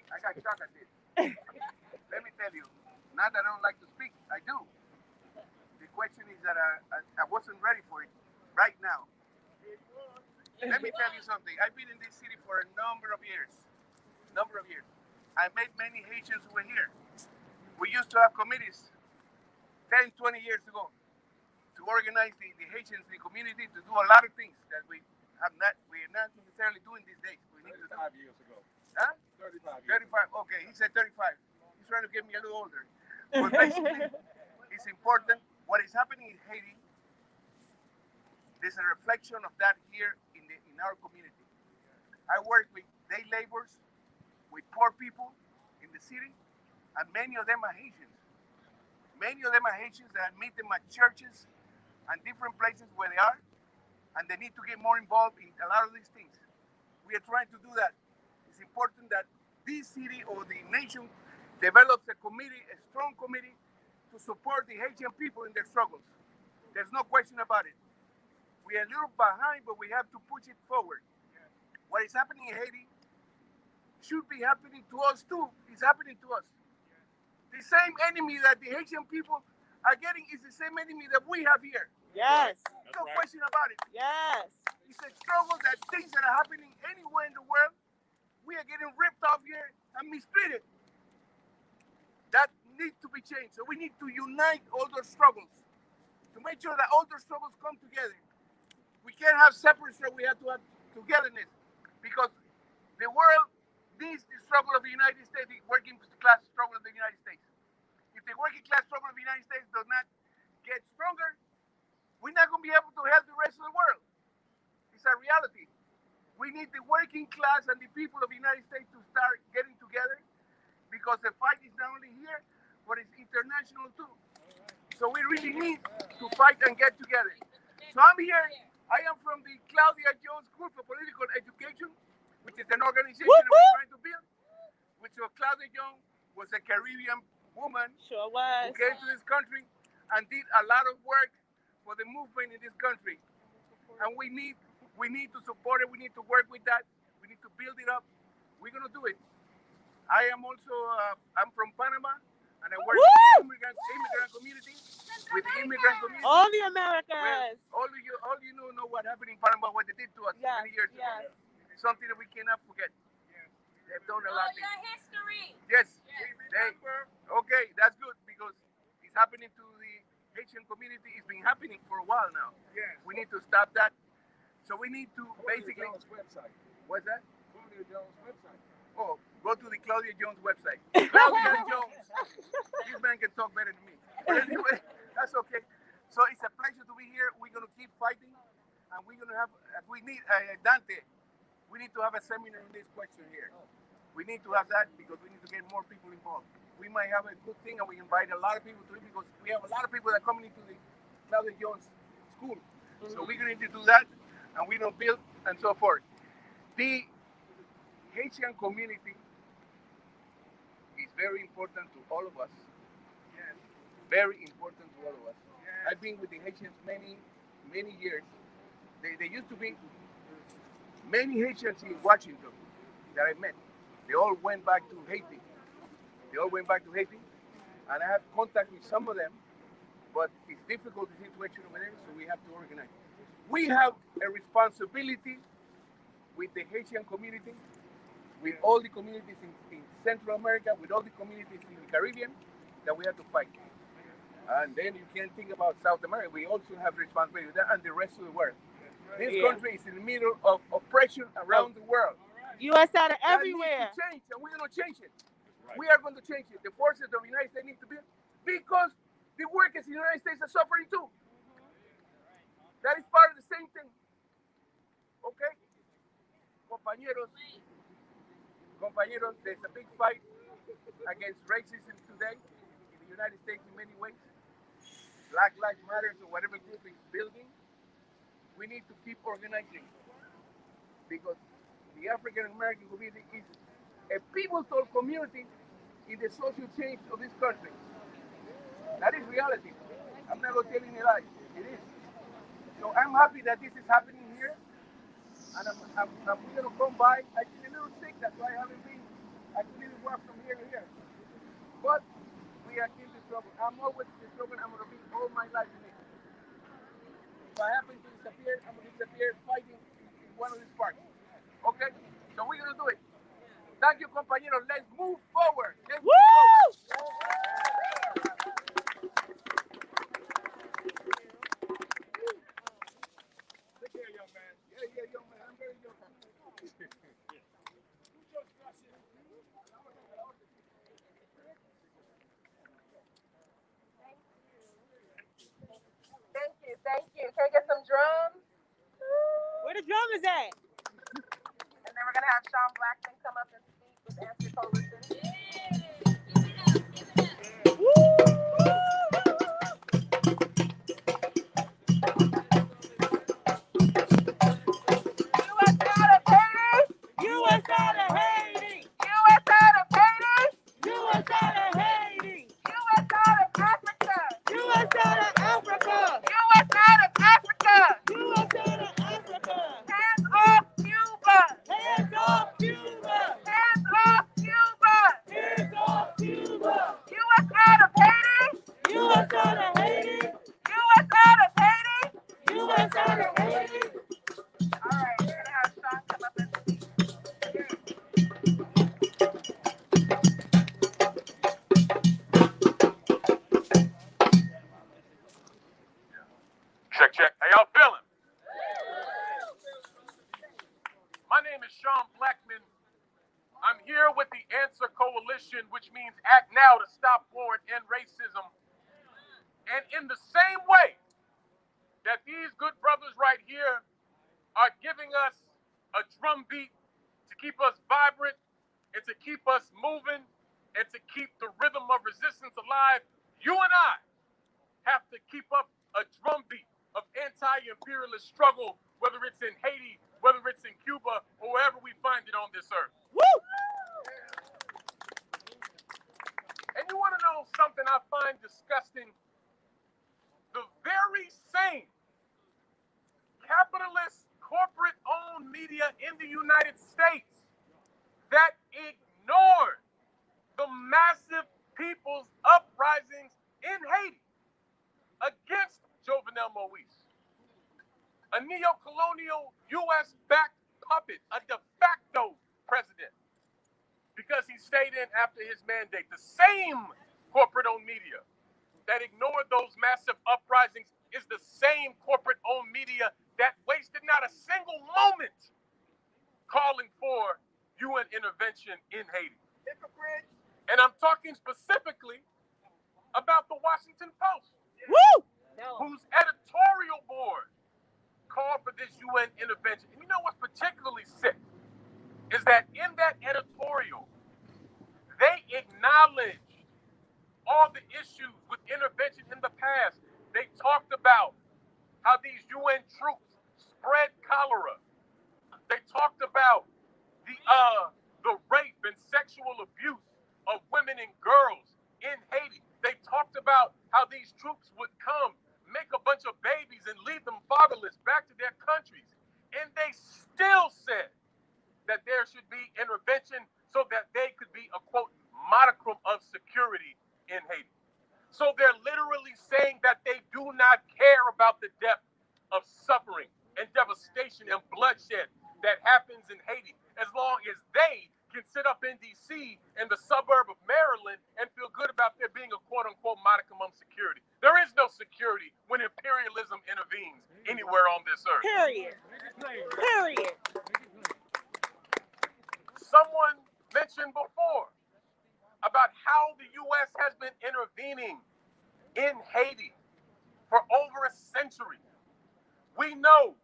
Speaker 5: I got shocked at this. Let me tell you, not that I don't like to speak, I do. The question is that I wasn't ready for it right now. Let me tell you something. I've been in this city for a number of years. I met many Haitians who were here. We used to have committees 10, 20 years ago to organize the Haitians, the community, to do a lot of things that we are not necessarily doing these days. We need to do.
Speaker 8: 35 years ago.
Speaker 5: Huh?
Speaker 8: 35 years
Speaker 5: 35. Okay, he said 35. He's trying to get me a little older. But basically, it's important. What is happening in Haiti, there's a reflection of that here in our community. I work with day laborers, with poor people in the city, and many of them are Haitians. Many of them are Haitians that I meet them at churches and different places where they are, and they need to get more involved in a lot of these things. We are trying to do that. It's important that this city or the nation develops a committee, a strong committee, to support the Haitian people in their struggles. There's no question about it. We are a little behind, but we have to push it forward. What is happening in Haiti should be happening to us too. It's happening to us. The same enemy that the Haitian people are getting is the same enemy that we have here.
Speaker 6: Yes.
Speaker 5: No question about it.
Speaker 6: Yes.
Speaker 5: It's a struggle that things that are happening anywhere in the world, we are getting ripped off here and mistreated. That needs to be changed. So we need to unite all those struggles to make sure that all those struggles come together. We can't have separate struggles. We have to have togetherness, because the world needs the struggle of the United States, the working class struggle of the United States. If the working class struggle of the United States does not get stronger, we're not going to be able to help the rest of the world. It's a reality. We need the working class and the people of the United States to start getting together, because the fight is not only here, but it's international too. So we really need to fight and get together. So I'm here. I am from the Claudia Jones School for Political Education, which is an organization that we're trying to build. Which Claudia Jones was a Caribbean woman
Speaker 6: Sure
Speaker 5: who
Speaker 6: was.
Speaker 5: came to this country and did a lot of work for the movement in this country. And we need to support it. We need to work with that. We need to build it up. We're going to do it. I am also, I'm from Panama, and I work with the immigrant community. With the immigrant community.
Speaker 6: All the Americans.
Speaker 5: Well, all you know what happened in Panama, what they did to us many years ago. It's something that we cannot forget. They've done a lot.
Speaker 6: Your history.
Speaker 5: Yes. Okay, that's good, because happening to the Haitian community. It's been happening for a while now.
Speaker 3: Yes.
Speaker 5: We need to stop that. So we need to
Speaker 3: Claudia
Speaker 5: basically.
Speaker 3: Jones' website.
Speaker 5: What's that?
Speaker 3: Claudia Jones' website.
Speaker 5: Oh, go to the Claudia Jones website. Claudia Jones. This man can talk better than me. But anyway, that's okay. So it's a pleasure to be here. We're going to keep fighting. And we're going to have, we need, Dante, we need to have a seminar on this question here. We need to have that because we need to get more people involved. We might have a good thing and we invite a lot of people to it because we have a lot of people that are coming into the Claudia Jones school. So we're going to do that and we're going to build and so forth. The Haitian community is very important to all of us.
Speaker 3: Yes.
Speaker 5: Very important to all of us.
Speaker 3: Yes.
Speaker 5: I've been with the Haitians many years. There used to be many Haitians in Washington that I met. They all went back to Haiti. And I have contact with some of them, but it's difficult the situation over there, so we have to organize. We have a responsibility with the Haitian community, with all the communities in Central America, with all the communities in the Caribbean, that we have to fight. And then you can think about South America. We also have responsibility with that and the rest of the world. This country is in the middle of oppression around the world.
Speaker 7: U.S. out of
Speaker 5: That
Speaker 7: everywhere.
Speaker 5: needs to change, and we're going to change it. Right. We are going to change it. The forces of the United States need to be, because the workers in the United States are suffering too. That is part of the same thing. Okay? Compañeros, there's a big fight against racism today in the United States in many ways. Black Lives Matter or whatever group is building. We need to keep organizing because the African American community is a pivotal community in the social change of this country. That is reality. I'm not going to tell you any lies. It is. So I'm happy that this is happening here. And I'm going to come by. I'm a little sick, that's why I couldn't even walk from here to here. But we are in the struggle. I'm always in the struggle. I'm going to be all my life in it. If I happen to disappear, I'm going to disappear fighting in one of these parts. Okay? So we're going to do it. Thank you, compañeros. Let's move forward. Let's move forward. Take care, young man. Yeah, young man. I'm very young.
Speaker 3: Thank you. Can I get some drums?
Speaker 7: Where the drummers at?
Speaker 3: And then we're going to have Sean Blackman come up and speak with Anti-imperialist.
Speaker 7: U.S. out of Haiti.
Speaker 3: U.S. out of Haiti.
Speaker 7: U.S. out of Haiti.
Speaker 3: U.S. out of Africa.
Speaker 7: U.S. out of Africa.
Speaker 3: U.S. out of Africa.
Speaker 7: U.S. out of Africa.
Speaker 3: Hands off Cuba.
Speaker 7: Hands off Cuba.
Speaker 3: Hands off Cuba.
Speaker 7: Hands off Cuba.
Speaker 3: U.S. out of Haiti.
Speaker 7: U.S. out of Haiti.
Speaker 3: U.S. out of Haiti.
Speaker 7: U.S. out of Haiti.
Speaker 3: All right, we're going to have Sean come up and speak.
Speaker 9: Check. How y'all feeling? My name is Sean Blackman. I'm here with the Answer Coalition, which means act now to stop war and end racism. And in the same way that these good brothers right here are giving us a drum beat to keep us vibrant and to keep us moving and to keep the rhythm of resistance alive, you and I have to keep up a drum beat of anti-imperialist struggle, whether it's in Haiti, whether it's in Cuba, or wherever we find it on this earth.
Speaker 7: Woo!
Speaker 9: And you want to know something I find disgusting? The very same capitalist, corporate-owned media in the United States that ignored the massive people's uprisings in Haiti against Jovenel Moïse, a neo-colonial U.S.-backed puppet, a de facto president, because he stayed in after his mandate. The same corporate-owned media that ignored those massive uprisings is the same corporate-owned media that wasted not a single moment calling for UN intervention in Haiti. And I'm talking specifically about the Washington Post, whose editorial board called for this UN intervention. And you know what's particularly sick is that in that editorial, they acknowledged all the issues with intervention in the past. They talked about how these UN troops spread cholera. They talked about the rape and sexual abuse of women and girls in Haiti. They talked about how these troops would come, make a bunch of babies, and leave them fatherless back to their countries. And they still said that there should be intervention so that they could be a, quote, modicum of security in Haiti. So they're literally saying that they do not care about the depth of suffering and devastation and bloodshed that happens in Haiti, as long as they can sit up in D.C. in the suburb of Maryland and feel good about there being a quote-unquote modicum of security. There is no security when imperialism intervenes anywhere on this earth.
Speaker 6: Period. Period.
Speaker 9: Someone mentioned before about how the U.S. has been intervening in Haiti for over a century. We know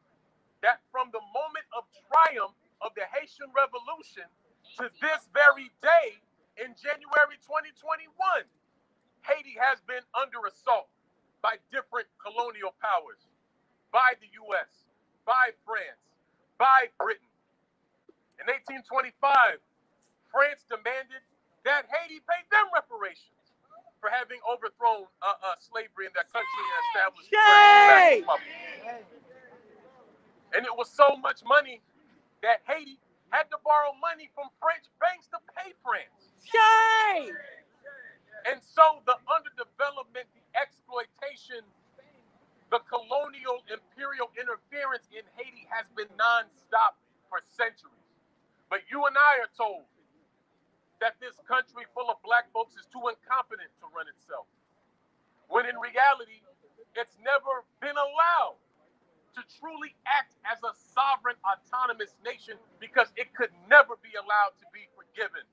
Speaker 9: that from the moment of triumph of the Haitian Revolution to this very day in January 2021, Haiti has been under assault by different colonial powers, by the U.S., by France, by Britain. In 1825, France demanded that Haiti pay them reparations for having overthrown slavery in that country and established the French Republic. And it was so much money that Haiti had to borrow money from French banks to pay France.
Speaker 6: Shame!
Speaker 9: And so the underdevelopment, the exploitation, the colonial imperial interference in Haiti has been nonstop for centuries. But you and I are told that this country full of black folks is too incompetent to run itself, when in reality, it's never been allowed to truly act as a sovereign, autonomous nation, because it could never be allowed to be forgiven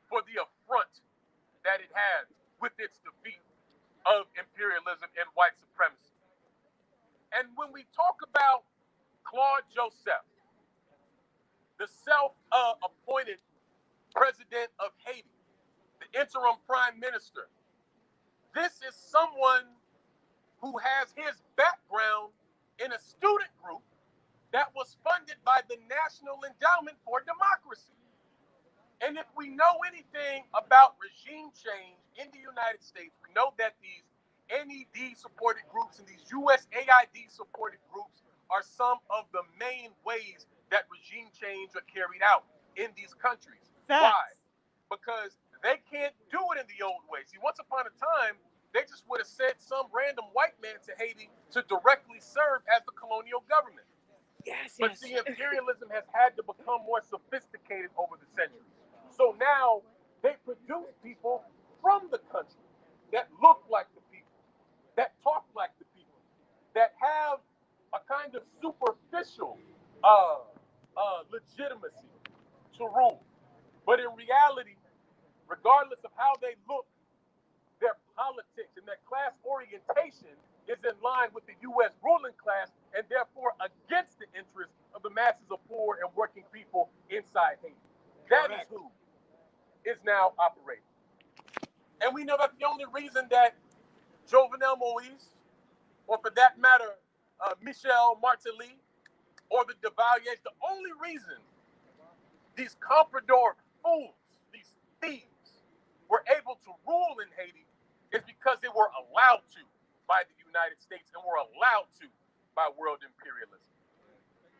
Speaker 9: for the affront that it has with its defeat of imperialism and white supremacy. And when we talk about Claude Joseph, the self-appointed president of Haiti, the interim prime minister, this is someone who has his background in a student group that was funded by the National Endowment for Democracy. And if we know anything about regime change in the United States, we know that these NED-supported groups and these USAID-supported groups are some of the main ways that regime change are carried out in these countries.
Speaker 6: Facts.
Speaker 9: Why? Because they can't do it in the old way. See, once upon a time, they just would have sent some random white man to Haiti to directly serve as the colonial government.
Speaker 6: Yes,
Speaker 9: But
Speaker 6: yes.
Speaker 9: see, imperialism has had to become more sophisticated over the centuries. So now they produce people from the country that look like the people, that talk like the people, that have a kind of superficial legitimacy to rule. But in reality, regardless of how they look, their politics and their class orientation is in line with the U.S. ruling class, and therefore against the interests of the masses of poor and working people inside Haiti. That is who is now operating. And we know that the only reason that Jovenel Moïse, or for that matter, Michel Martelly, or the Duvaliers, the only reason these comprador fools, these thieves, were able to rule in Haiti is because they were allowed to by the United States and were allowed to by world imperialism.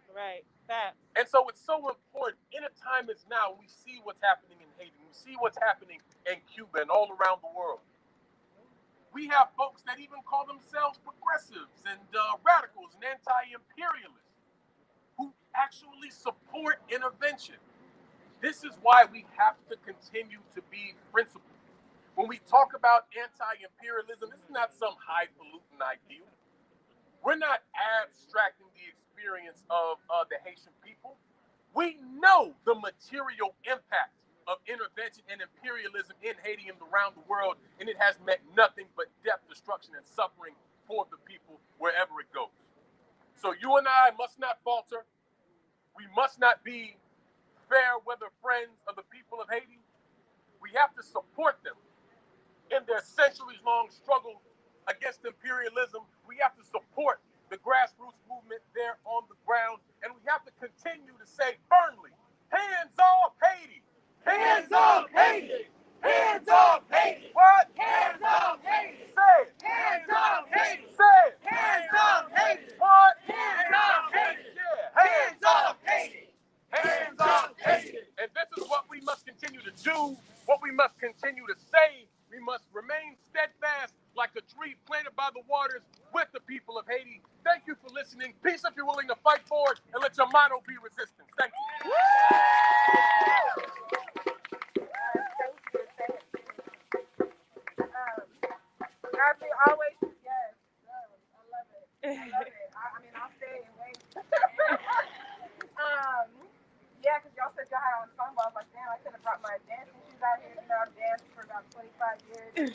Speaker 6: Right. Facts.
Speaker 9: And so it's so important in a time as now, we see what's happening in Haiti, we see what's happening in Cuba and all around the world. We have folks that even call themselves progressives and radicals and anti-imperialists who actually support intervention. This is why we have to continue to be principled. When we talk about anti-imperialism, this is not some highfalutin ideal. We're not abstracting the experience of the Haitian people. We know the material impact of intervention and imperialism in Haiti and around the world, and it has meant nothing but death, destruction, and suffering for the people wherever it goes. So you and I must not falter. We must not be fair weather friends of the people of Haiti. We have to support them in their centuries-long struggle against imperialism. We have to support the grassroots movement there on the ground, and we have to continue to say firmly, hands off Haiti! Hands off Haiti! Hands off Haiti! What? Hands off Haiti! Say it! Hands off Haiti! Say it! Hands off Haiti! What? Hands off Haiti! Yeah! Hands off Haiti! Hands off Haiti! And this is what we must continue to do, what we must continue to say. We must remain steadfast like a tree planted by the waters with the people of Haiti. Thank you for listening. Peace if you're willing to fight for it, and let your motto be resistance. Thank you.
Speaker 3: As we always, yes, I love it. I mean, I'll stay and wait. Yeah, because y'all said y'all had on song, but I was like, damn, I could have brought my dancing shoes out here. You know, I've danced for about 25 years.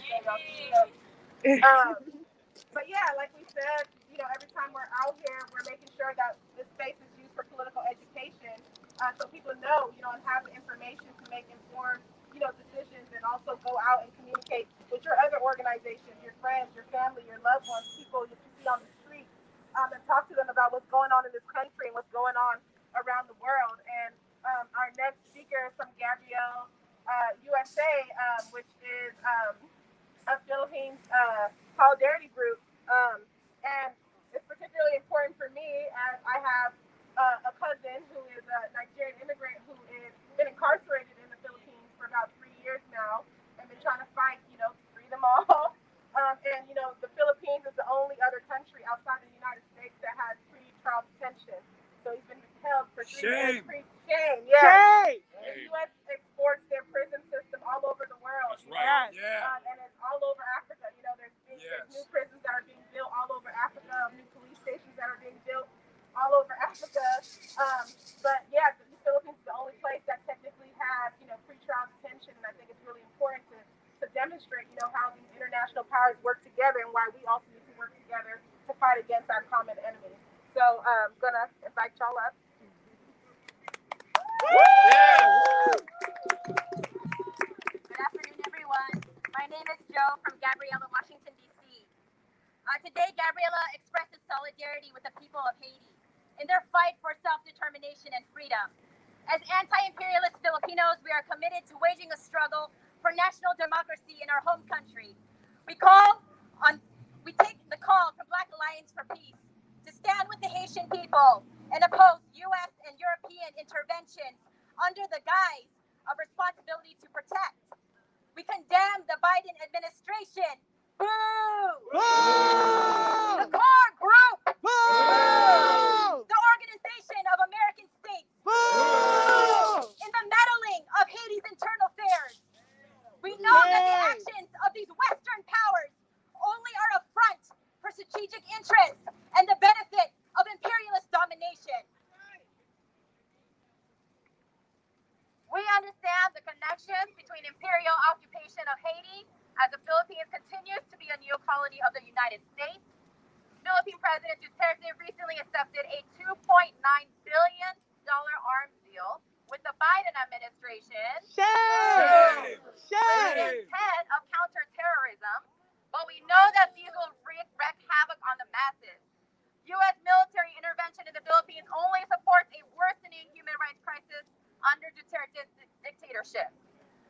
Speaker 3: But yeah, like we said, you know, every time we're out here, we're making sure that this space is used for political education, so people know, you know, and have the information to make informed, you know, decisions, and also go out and communicate with your other organizations, your friends, your family, your loved ones, people that you see on the street, and talk to them about what's going on in this country and what's going on around the world. And our next speaker is from Gabrielle, USA, which is a Philippines solidarity group, and it's particularly important for me as I have a cousin who is a Nigerian immigrant who has been incarcerated in the Philippines for about 3 years now, and been trying to fight, you know, to free them all. And you know, the Philippines is the only other country outside the United States that has pre-trial detention. So he's been held for 3 years. Shame, yeah.
Speaker 6: Shame.
Speaker 3: The U.S. exports their prison system all over the world.
Speaker 9: That's right.
Speaker 6: Yes.
Speaker 3: And it's all over Africa. You know, there's new prisons that are being built all over Africa, new police stations that are being built all over Africa. But yeah, the Philippines is the only place that technically has, you know, pretrial detention, and I think it's really important to demonstrate, you know, how these international powers work together and why we also need to work together to fight against our common enemy. So I'm gonna invite y'all up.
Speaker 4: Good afternoon, everyone. My name is Joe from Gabriela, Washington, D.C. Today, Gabriela expresses solidarity with the people of Haiti in their fight for self-determination and freedom. As anti-imperialist Filipinos, we are committed to waging a struggle for national democracy in our home country. We take the call from Black Alliance for Peace to stand with the Haitian people and oppose U.S. and European interventions under the guise of responsibility to protect. We condemn the Biden administration. Boo! Boo! The core group. Boo! The Organization of American States. Boo! In the meddling of Haiti's internal affairs. We know that the actions of these Western powers only are a front for strategic interests and the benefit of imperialist domination. We understand the connection between imperial occupation of Haiti as the Philippines continues to be a new colony of the United States. Philippine President Duterte recently accepted a $2.9 billion arms deal with the Biden administration with the intent of counterterrorism, but we know that these will wreak havoc on the masses. U.S. military intervention in the Philippines only supports a worsening human rights crisis under Duterte's dictatorship.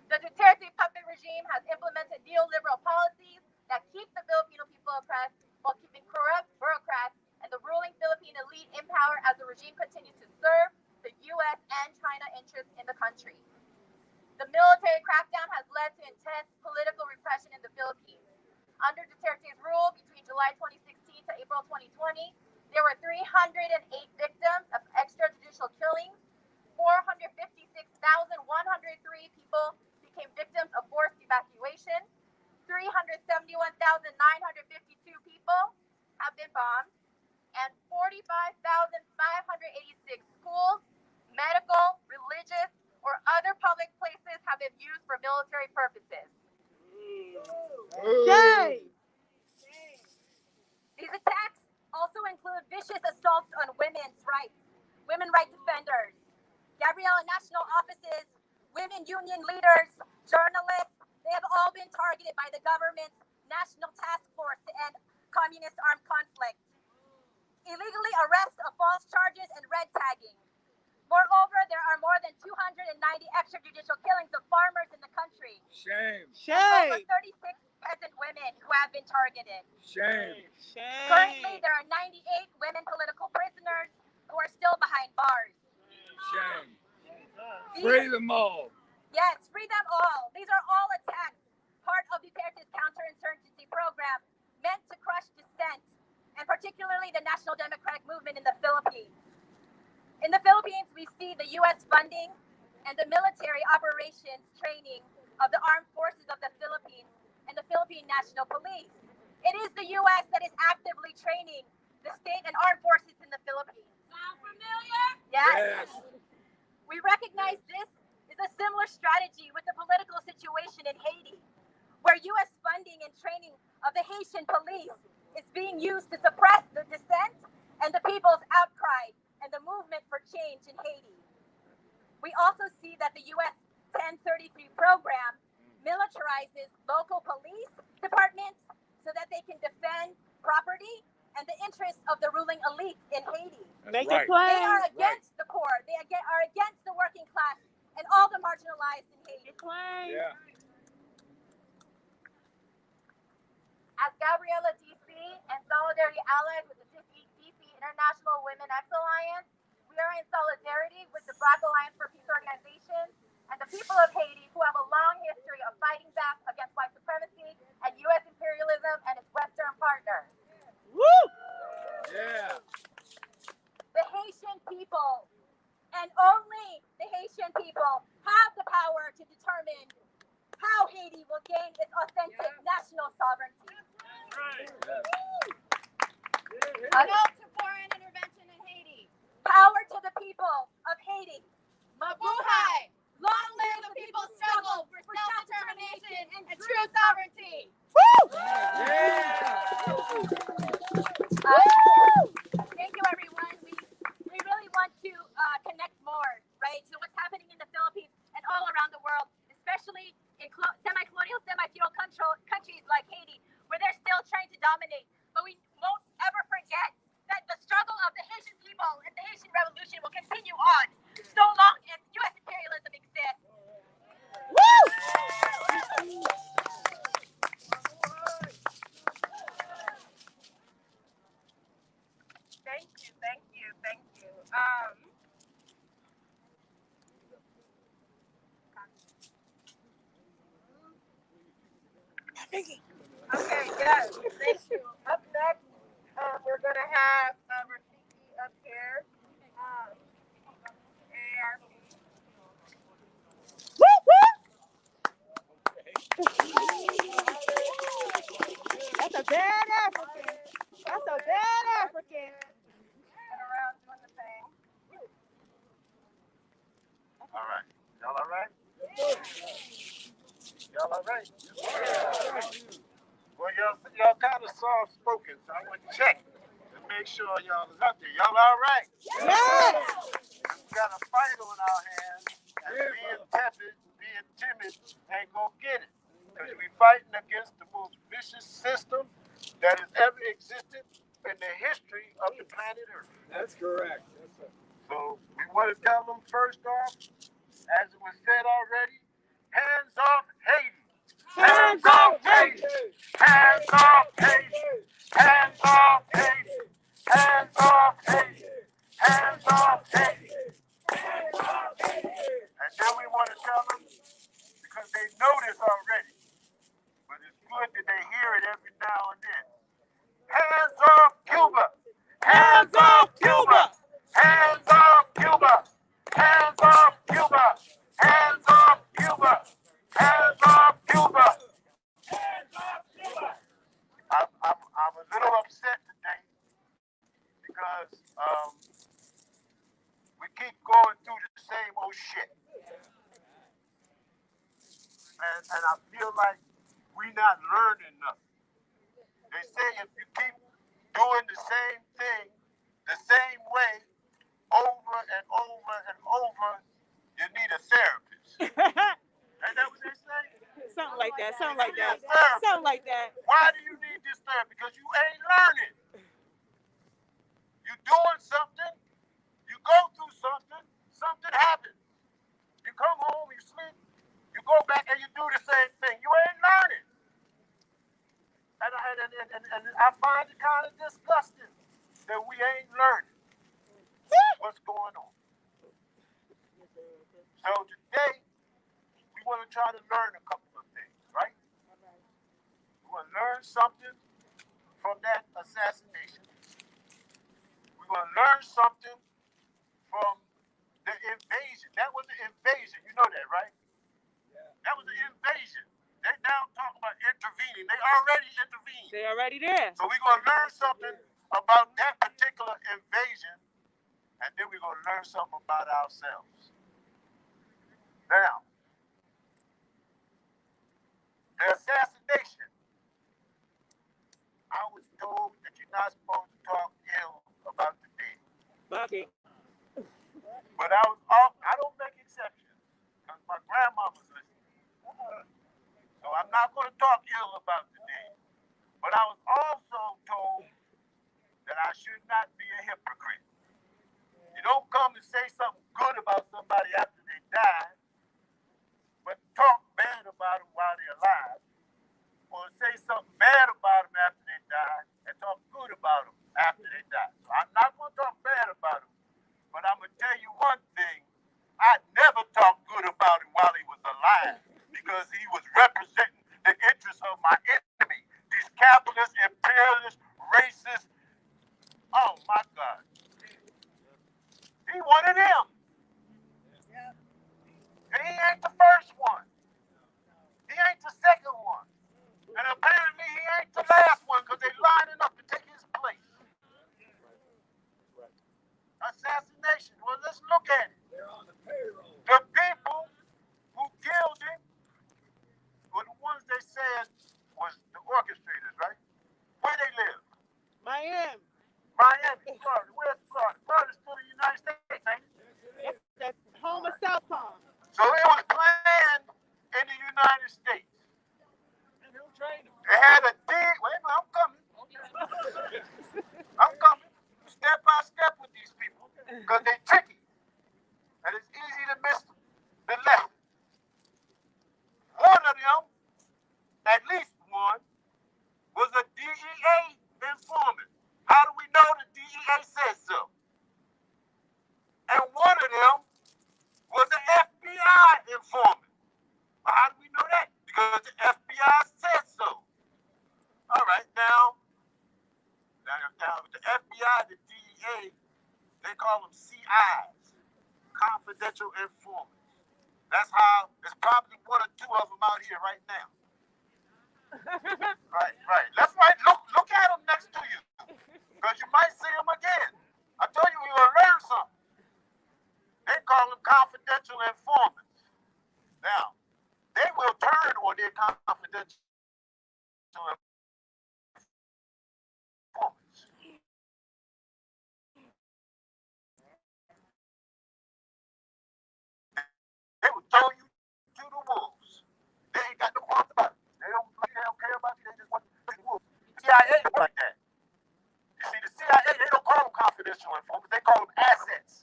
Speaker 4: The Duterte puppet regime has implemented neoliberal policies that keep the Filipino people oppressed while keeping corrupt bureaucrats and the ruling Philippine elite in power as the regime continues to serve the U.S. and China interests in the country. The military crackdown has led to intense political repression in the Philippines. Under Duterte's rule between July 2016 to April 2020, there were 308 victims of extrajudicial killings. 456,103 people became victims of forced evacuation. people have been bombed, and 45,586 schools, medical, religious, or other public places have been used for military purposes.
Speaker 7: Shame.
Speaker 4: These attacks also include vicious assaults on women's rights, women rights defenders, Gabriela national offices, women union leaders, journalists. They have all been targeted by the government's National Task Force to End Communist Armed Conflict. Illegally arrest of false charges and red tagging. Moreover, there are more than 290 extrajudicial killings of farmers in the country.
Speaker 5: Shame.
Speaker 4: And over
Speaker 7: Shame.
Speaker 4: 36 peasant women who have been targeted.
Speaker 5: Shame.
Speaker 7: Shame.
Speaker 4: Currently, there are 98 women political prisoners who are still behind bars.
Speaker 5: Shame.
Speaker 4: These-
Speaker 5: Free them all.
Speaker 4: Yes, free them all. These are all attacks, part of Duterte's counterinsurgency program, meant to crush dissent, and particularly the National Democratic Movement in the Philippines. In the Philippines, we see the U.S. funding and the military operations training of the armed forces of the Philippines and the Philippine National Police. It is the U.S. that is actively training the state and armed forces in the Philippines.
Speaker 6: Sound familiar?
Speaker 4: Yes. We recognize this is a similar strategy with the political situation in Haiti, where U.S. funding and training of the Haitian police is being used to suppress the dissent and the people's outcry and the movement for change in Haiti. We also see that the U.S. 1033 program militarizes local police departments so that they can defend property and the interests of the ruling elite in Haiti.
Speaker 7: Make
Speaker 5: right.
Speaker 7: it plain.
Speaker 4: They are against the poor. They are against the working class and all the marginalized in Haiti.
Speaker 7: Plain.
Speaker 5: Yeah.
Speaker 4: As Gabriela DC and Solidarity allies with the DC International Women X Alliance, we are in solidarity with the Black Alliance for Peace organization and the people of Haiti who have a long history of fighting back against white supremacy and U.S. imperialism and its Western partners.
Speaker 7: Woo!
Speaker 5: Yeah.
Speaker 4: The Haitian people, and only the Haitian people, have the power to determine how Haiti will gain its authentic national sovereignty. A note to foreign intervention in Haiti. Power to the people of Haiti. Mabuhay! Long live the people's struggle for self-determination and true sovereignty. Thank you, everyone. We really want to connect more, right, to what's happening in the Philippines and all around the world, especially in semi-colonial, semi-feudal countries like Haiti, where they're still trying to dominate. But we won't ever forget that the struggle of the Haitian people and the Haitian revolution will continue on so long as U.S. imperialism exists.
Speaker 3: Thank you. Okay, yes, thank you. Up next, we're gonna have Rafiki up here. ARP.
Speaker 7: That's a bad African. That's a bad African.
Speaker 3: And around doing the thing.
Speaker 5: All right. Y'all all right? Y'all all right? Well, y'all kind of soft spoken, so I want to check to make sure y'all is out there. Y'all all right?
Speaker 7: Yes.
Speaker 5: We got a fight on our hands, and being tepid, being timid ain't gonna get it. Because we fighting against the most vicious system that has ever existed in the history of the planet Earth. That's correct. So we want to tell them first off, as it was said already, hands off Haiti. Hands off Haiti. Hands off Haiti. Hands off Haiti. Hands off Haiti. Hands off Haiti. And then we want to tell them, because they know this already, but it's good that they hear it every now and then. Hands off Cuba. Hands off Cuba. Hands off Cuba. Hands off Cuba. Hands off Cuba. Hands off Cuba. Hands off Cuba. and I feel like we not learning nothing. They say if you keep doing the same thing the same way over and over and over, you need a therapist. Ain't that what they say?
Speaker 7: Something like that. Something like
Speaker 5: You need
Speaker 7: that.
Speaker 5: a therapist.
Speaker 7: Something like that.
Speaker 5: Why do you need this therapy? Because you ain't learning. You doing something, you go through something, something happens. You come home, you sleep, you go back and you do the same thing. You ain't learning. And I find it kind of disgusting that we ain't learning what's going on. So today, we want to try to learn a couple of things, right? We want to learn something from that assassination. We're going to learn something from the invasion. That was an invasion. You know that, right? That was an invasion. They now talk about intervening. They already intervened.
Speaker 7: They already there.
Speaker 5: So we're going to learn something about that particular invasion, and then we're going to learn something about ourselves. Now, the assassination. I was told that you're not supposed to talk ill about the dead.
Speaker 7: Okay.
Speaker 5: But I don't make exceptions because my grandma was listening. So I'm not going to talk ill about the dead. But I was also told that I should not be a hypocrite. You don't come and say something good about somebody after they die, but talk bad about them while they're alive. Or say something bad about them after they die and talk good about them after they die. So I'm not going to talk bad about them, but I'm going to tell you one thing. I never talked good about him while he was alive because he was representing the interests of my enemy. These capitalist, imperialist, racist. Oh my God. He one of them. And he ain't the first one. He ain't the second one. And apparently he ain't the last one because they're lining up to take his place. Assassination. Well, let's look at it. The people who killed him were the ones they said was the orchestrators, right? Where they live?
Speaker 7: Miami.
Speaker 5: Miami, Florida. Where's Florida? Florida's still the United States, ain't it?
Speaker 7: That's the home of South Palm.
Speaker 5: So it was planned in the United States. They had a deal. Wait a minute, I'm coming. I'm coming. Step by step with these people. Because they're tricky. And it's easy to miss the lesson. One of them, at least one, was a DEA informant. How do we know the DEA said so? And one of them was an FBI informant. Well, how do we know that? Because the FBI said so. All right, now the FBI, the DEA, they call them CIs, confidential informants. That's how, there's probably one or two of them out here right now. Right. That's right. Look at them next to you. Because you might see them again. I told you we were going to learn something. They call them confidential informants. Now, they will turn on their confidential informants. They will throw you to the wolves. They ain't got no qualms about it. They don't care about you. They just want to the wolves. CIA don't like that. You see, the CIA, they don't call them confidential informants. They call them assets.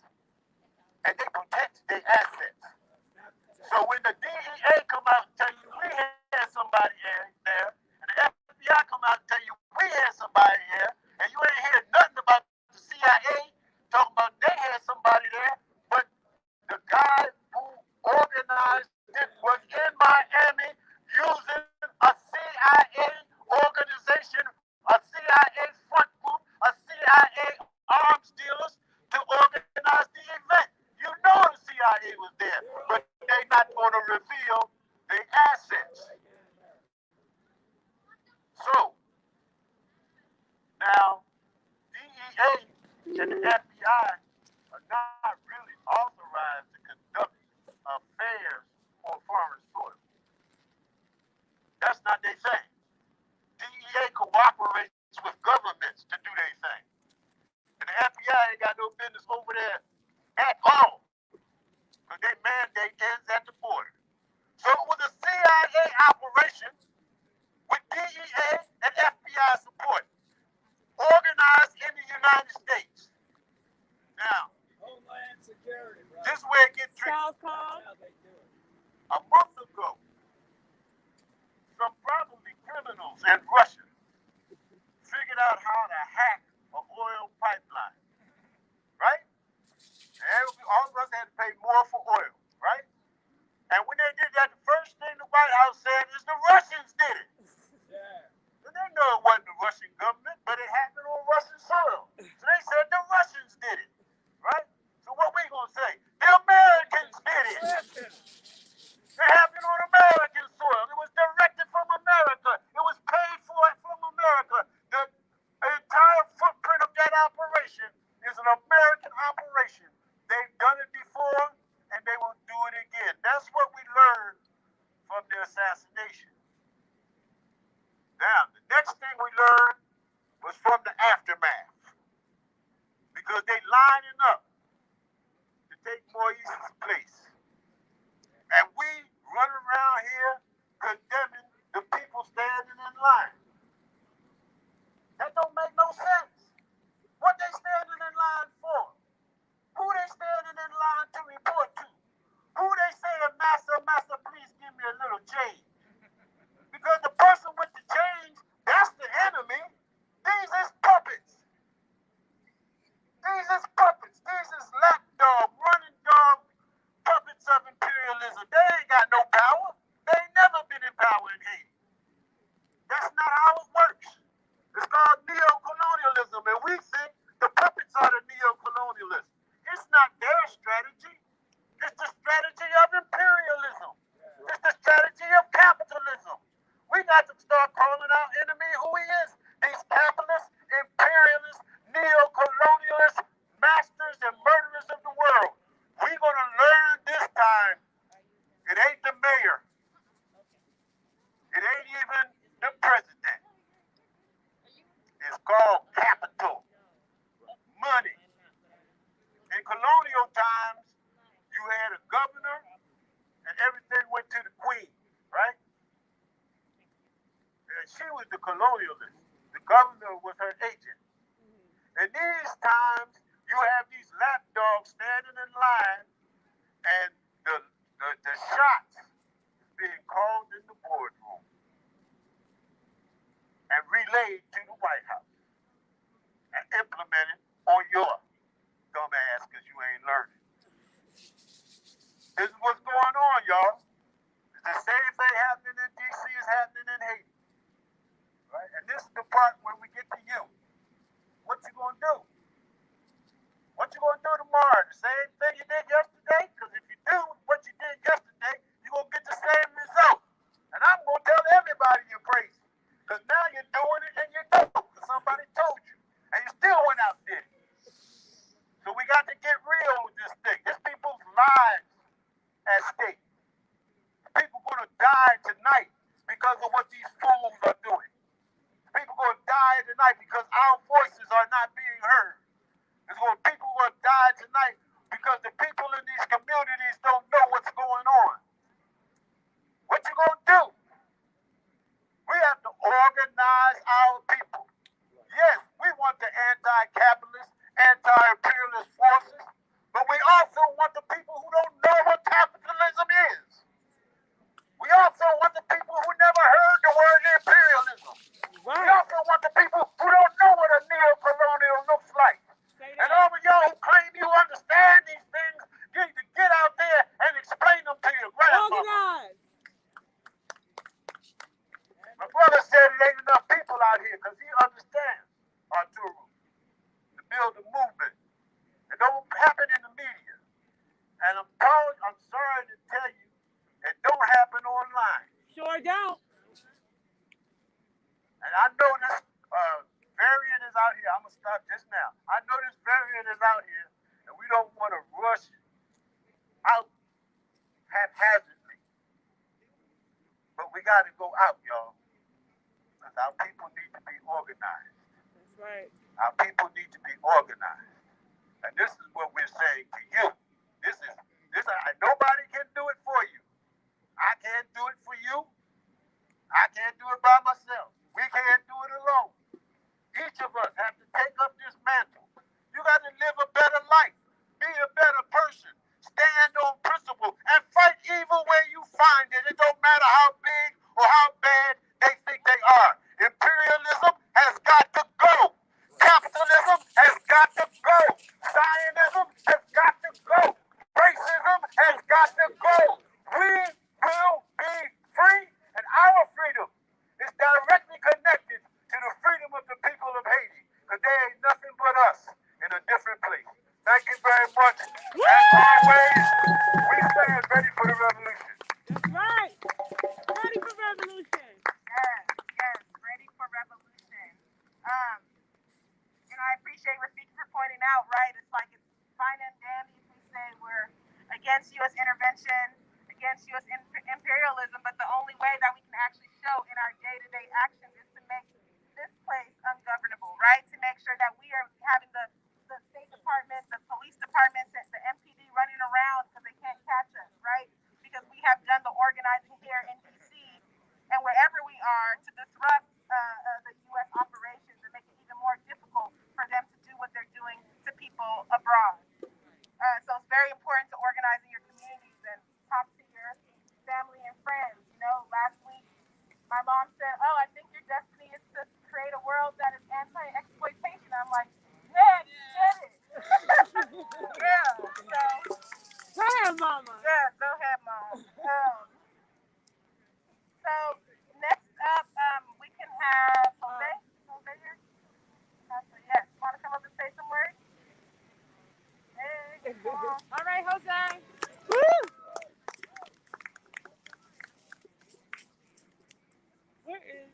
Speaker 5: And they protect their assets. So when the DEA come out and tell you we had somebody there, and the FBI come out and tell you we had somebody here, and you ain't hear nothing about the CIA talking about they had somebody there, but the guy who organized it was in Miami using a CIA organization, a CIA front group, a CIA arms dealers to organize the event. You know the CIA was there, but they're not going to reveal their assets. So, now, DEA and the FBI are not really authorized to conduct affairs on foreign soil. That's not their thing. DEA cooperates with governments to do their thing. And the FBI ain't got no business over there at all. Because their mandate ends at the border. So it was a CIA operation with DEA and FBI support, organized in the United States. Now, Homeland Security, right? This is where it gets tricky. A month ago, some probably criminals in Russia figured out how to hack an oil pipeline, right? And all of us had to pay more for oil, right? And when they did that, the first thing the White House said is the Russians did it. Yeah. And they know it wasn't the Russian government, but it happened on Russian soil. So they said the Russians did it, right? So what we gonna say? The Americans did it. It happened on American soil. It was directed from America. It was paid for from America. The entire footprint of that operation is an American operation. They've done it before, and they will do it again. That's what we learned from the assassination. Now, the next thing we learned was from the aftermath. Because they lining up to take Moise's place. And we run around here condemning the people standing in line. That don't make no sense. What they standing in line for? Who they standing in line to report to? Who they saying, Master, please give me a little change? Because the person with the change, that's the enemy. These is puppets. These is puppets. These is lapdog, running dog puppets of imperialism. They ain't got no power. They ain't never been in power in Haiti. That's not how it works. It's called neo-colonialism, and we think the puppets are the neo-colonialists. It's not their strategy. It's the strategy of imperialism. It's the strategy of capitalism. We got to start calling our enemy who he is. These capitalists, imperialists, neo-colonialists, masters and murderers of the world. We're going to learn this time. It ain't the mayor. It ain't even the president. It's called capital. Money. In colonial times, you had a governor and everything went to the queen, right? And she was the colonialist. The governor was her agent. In these times, you have these lapdogs standing in line, and the shots is being called in the boardroom and relayed to the White House and implemented on your dumb ass because you ain't learning. This is what's going on, y'all. The same thing happening in D.C. is happening in Haiti. Right? And this is the part where we get to you. What you gonna do? What you gonna do tomorrow? The same thing you did yesterday? Because if you do what you did yesterday, you're gonna get the same result. And I'm gonna tell everybody you're crazy. Because now you're doing it and you know because somebody told you. And you still went out and did it. So we got to get real with this thing. There's people's lives at stake. People gonna die tonight because of what these fools are doing. People gonna die tonight because our voices are not being heard. People gonna die tonight because the people in these communities don't know what's going on. What you gonna do? We have to organize our people. Yes, we want the anti-capitalist, anti-imperialist forces, but we also want the people who don't know what capitalism is. We also want the people who never heard the word imperialism. Right. We also want the people who don't know what a neo-colonial looks like. And all of y'all who claim you understand these things, you need to get out there and explain them to your grandmother. Organize. My brother said there ain't enough people out here because he understands Arturo to build a movement. It don't happen in the media. And I'm sorry to tell you, it don't happen online. Sure don't. And I know this variant is out here. I'm going to stop just now. I know this variant is out here, and we don't want to rush out haphazardly. But we got to go out, y'all, because our people need to be organized.
Speaker 7: That's right.
Speaker 5: Our people need to be organized. And this is what we're saying to you. This is nobody can do it for you. I can't do it for you. I can't do it by myself. We can't do it alone. Each of us have to take up this mantle. You got to live a better life. Be a better person. Stand on principle and fight evil where you find it. It don't matter how big or how bad they think they are. Imperialism has got to go. Capitalism has got to go. Zionism has got to go. Racism has got to go. We will be free, and our freedom is directly connected to the freedom of the people of Haiti, because there ain't nothing but us in a different place. Thank you very much. As always, we stand ready for the revolution.
Speaker 7: That's right. Ready for revolution.
Speaker 3: Yes, ready for revolution. I appreciate Rafiki for pointing out, right? It's like it's fine and dandy if we say we're against U.S. intervention, against U.S. imperialism, but the only way that we can actually show in our day-to-day actions is to make this place ungovernable, right? To make sure that we are having the State Department, the police departments, the MPD running around because they can't catch us, right? Because we have done the organizing here in D.C. and wherever we are to disrupt the U.S. operations and make it even more difficult for them to do what they're doing to people abroad. So it's very important to organize in your communities and talk to your family and friends. Last week my mom said, "Oh, I think your destiny is to create a world that is anti-exploitation." I'm like, "Yeah, you get it." Yeah.
Speaker 7: Go ahead, Mama.
Speaker 3: Yeah, go ahead, Mom. So next up, we can have Jose. Jose here. Yes. Want to come up and say some words? Hey, come on.
Speaker 7: All right, Jose. Woo! Where is?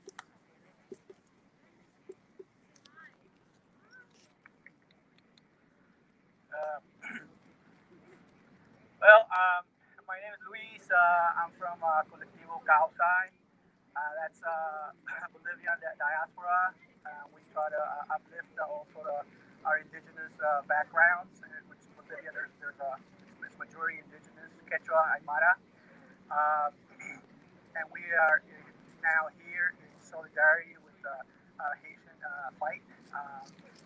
Speaker 10: Well, my name is Luis. I'm from Colectivo Causai. That's Bolivian diaspora. We try to uplift also our indigenous backgrounds, which Bolivia there's it's majority indigenous, Quechua, Aymara, and we are now here in solidarity with the Haitian fight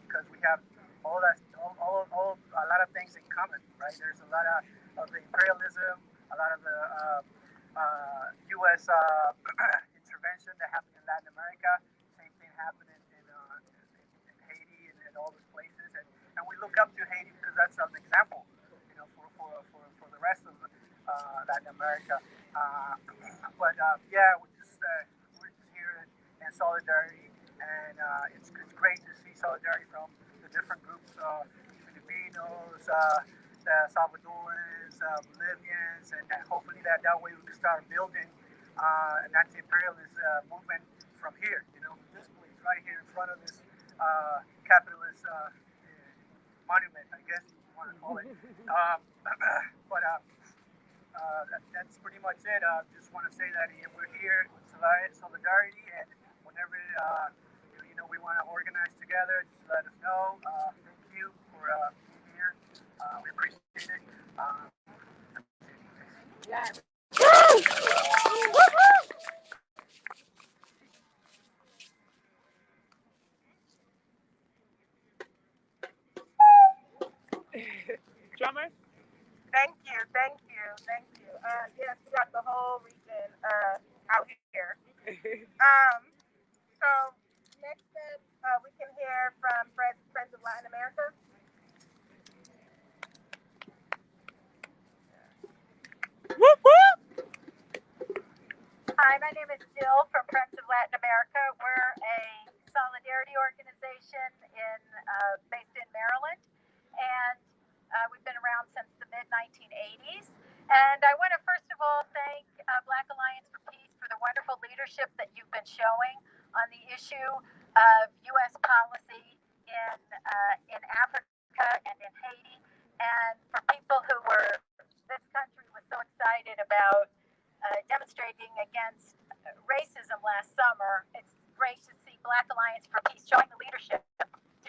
Speaker 10: because we have all that all a lot of things in common, right? There's a lot of the imperialism, a lot of the U.S. intervention that happened in Latin America. Same thing happened in Haiti and all those places, and we look up to Haiti because that's an example, for the rest of Latin America. But yeah, we're just here in solidarity, and it's great to see solidarity from the different groups, Filipinos, the Salvadorans, Bolivians, and hopefully that way we can start building an anti-imperialist movement from here. This place right here in front of this capitalist monument, I guess you want to call it. But that's pretty much it. Just want to say that we're here with solidarity, and whenever we want to organize together, just let us know. Thank you for being here. We appreciate it.
Speaker 7: Yes. Drummer.
Speaker 3: Thank you. Yes, we got the whole region out here. So next up, we can hear from Friends of Latin America.
Speaker 7: Whoop, whoop.
Speaker 4: Hi, my name is Jill from Friends of Latin America. We're a solidarity organization based in Maryland, and we've been around since the mid-1980s. And I want to first of all thank Black Alliance for Peace for the wonderful leadership that you've been showing on the issue of U.S. policy in Africa and in Haiti, and for people who were this country was so excited about demonstrating against racism last summer, it's great to see Black Alliance for Peace showing the leadership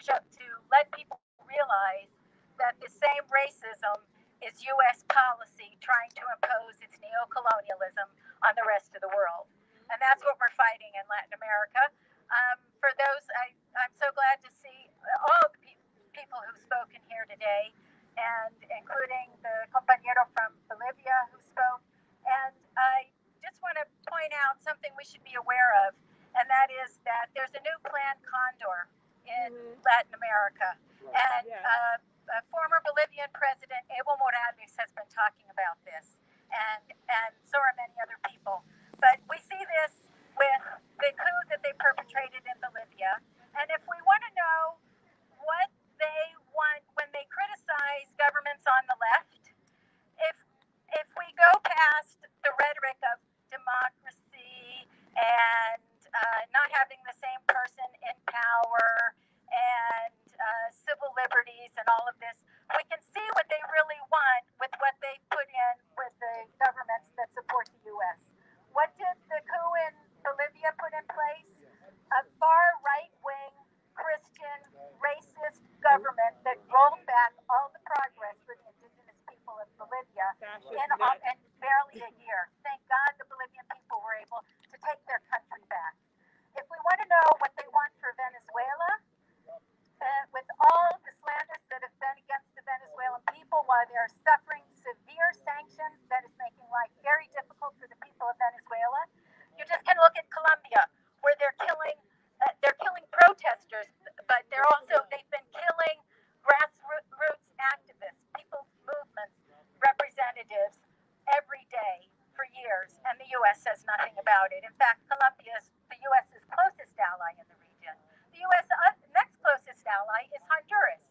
Speaker 4: to let people realize that the same racism is U.S. policy trying to impose its neocolonialism on the rest of the world. And that's what we're fighting in Latin America. For those, I'm so glad to see all of the people who've spoken here today, and including the compañero from Bolivia who spoke. And I just want to point out something we should be aware of, and that is that there's a new Plan Condor in Latin America. And former Bolivian President Evo Morales has been talking about this, and so are many other people. But we see this with the coup that they perpetrated in Bolivia. And if we want to know what they want when they criticize governments on the left, if we go past the rhetoric of democracy and not having the same person in power and civil liberties and all of this, we can see what they really want with what they put in with the governments that support the U.S. What did the coup in Bolivia put in place? A far right-wing, Christian, racist government that rolled back all the progress for the indigenous people of Bolivia in barely a year. Thank God the Bolivian people were able to take their country back. If we want to know what they want for Venezuela, with all the slanders that have been against the Venezuelan people while they're suffering severe sanctions that is making life very difficult for the people of Venezuela, you just can look at Colombia, where they're killing protesters, but they've been killing grassroots activists, people's movements, representatives every day for years, and the U.S. says nothing about it. In fact, Colombia is the U.S.'s closest ally in the region. The U.S. Next closest ally is Honduras.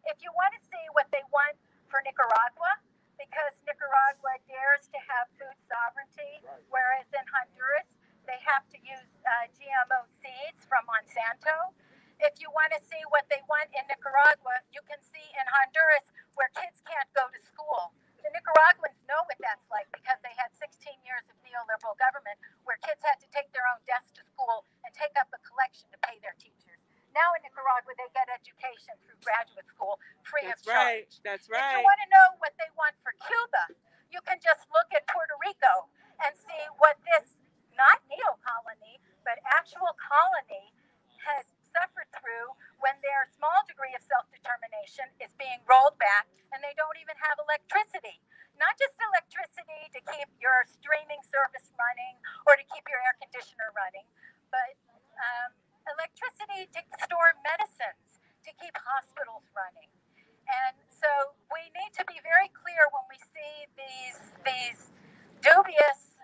Speaker 4: If you want to see what they want for Nicaragua, because Nicaragua dares to have food sovereignty, whereas in Honduras they have to use GMO seeds from Monsanto. If you want to see what they want in Nicaragua, you can see in Honduras where kids can't go to school. The Nicaraguans know what that's like because they had 16 years of neoliberal government where kids had to take their own desks to school and take up a collection to pay their teachers. Now in Nicaragua, they get education through graduate school free of charge.
Speaker 6: That's
Speaker 4: right. If you want to know what they want for Cuba, you can just look at Puerto Rico and see what this, not neo-colony, but actual colony has suffered through when their small degree of self-determination is being rolled back and they don't even have electricity. Not just electricity to keep your streaming service running or to keep your air conditioner running, but electricity to store medicines, to keep hospitals running. And so we need to be very clear when we see these dubious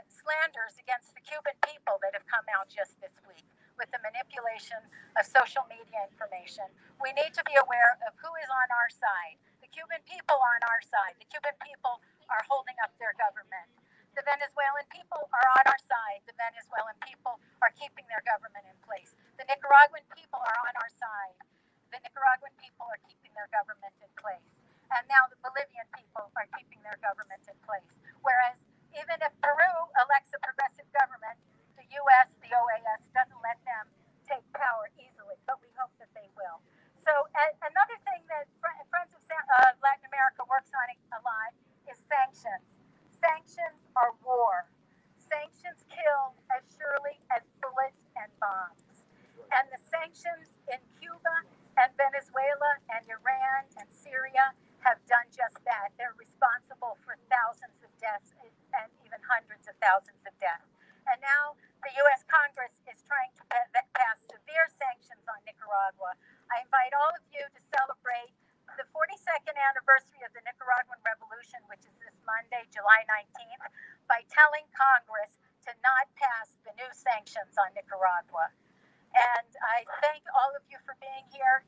Speaker 4: slanders against the Cuban people that have come out just this week with the manipulation of social media information. We need to be aware of who is on our side. The Cuban people are on our side. The Cuban people are holding up their government. The Venezuelan people are on our side. The Venezuelan people are keeping their government in place. The Nicaraguan people are on our side. The Nicaraguan people are keeping their government in place. And now the Bolivian people are keeping their government in place. Whereas even if Peru elects a progressive government, the U.S., the OAS, doesn't let them take power easily, but we hope that they will. So another thing that Friends of Latin America works on a lot is sanctions. Sanctions are war. Sanctions kill as surely as bullets and bombs. And the sanctions in Cuba and Venezuela and Iran and Syria have done just that. They're responsible for thousands of deaths and even hundreds of thousands of deaths. And now the U.S. Congress is trying to pass severe sanctions on Nicaragua. I invite all of you to celebrate the 42nd anniversary of the Nicaraguan Revolution, which is this Monday, July 19th, by telling Congress to not pass the new sanctions on Nicaragua. And I thank all of you for being here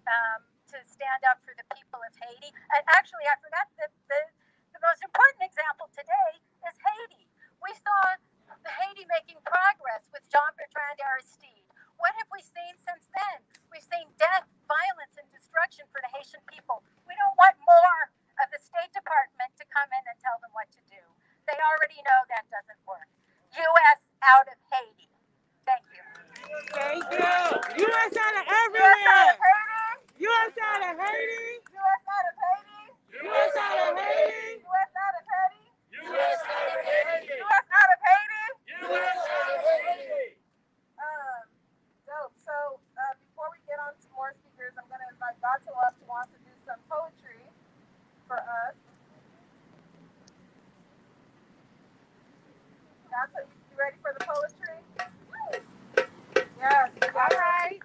Speaker 4: to stand up for the people of Haiti. And actually, I forgot that the most important example today is Haiti. We saw Haiti making progress with Jean-Bertrand Aristide. What have we seen since then? We've seen death, violence, and destruction for the Haitian people. We don't want more of the State Department to come in and tell them what to do. They already know that doesn't work. U.S. out of
Speaker 7: U.S. out of
Speaker 3: U.S. out
Speaker 7: everywhere.
Speaker 3: of Haiti.
Speaker 7: U.S. out of Haiti.
Speaker 3: U.S. out of Haiti.
Speaker 7: U.S. out of Haiti.
Speaker 3: U.S. out of Haiti.
Speaker 6: U.S. out of Haiti.
Speaker 3: U.S. out of Haiti.
Speaker 6: U.S. out of Haiti.
Speaker 3: Dope. So before we get on to more speakers, I'm gonna invite Gato up who wants to do some poetry for us. Gato, you ready for the poetry? Yes.
Speaker 7: All right.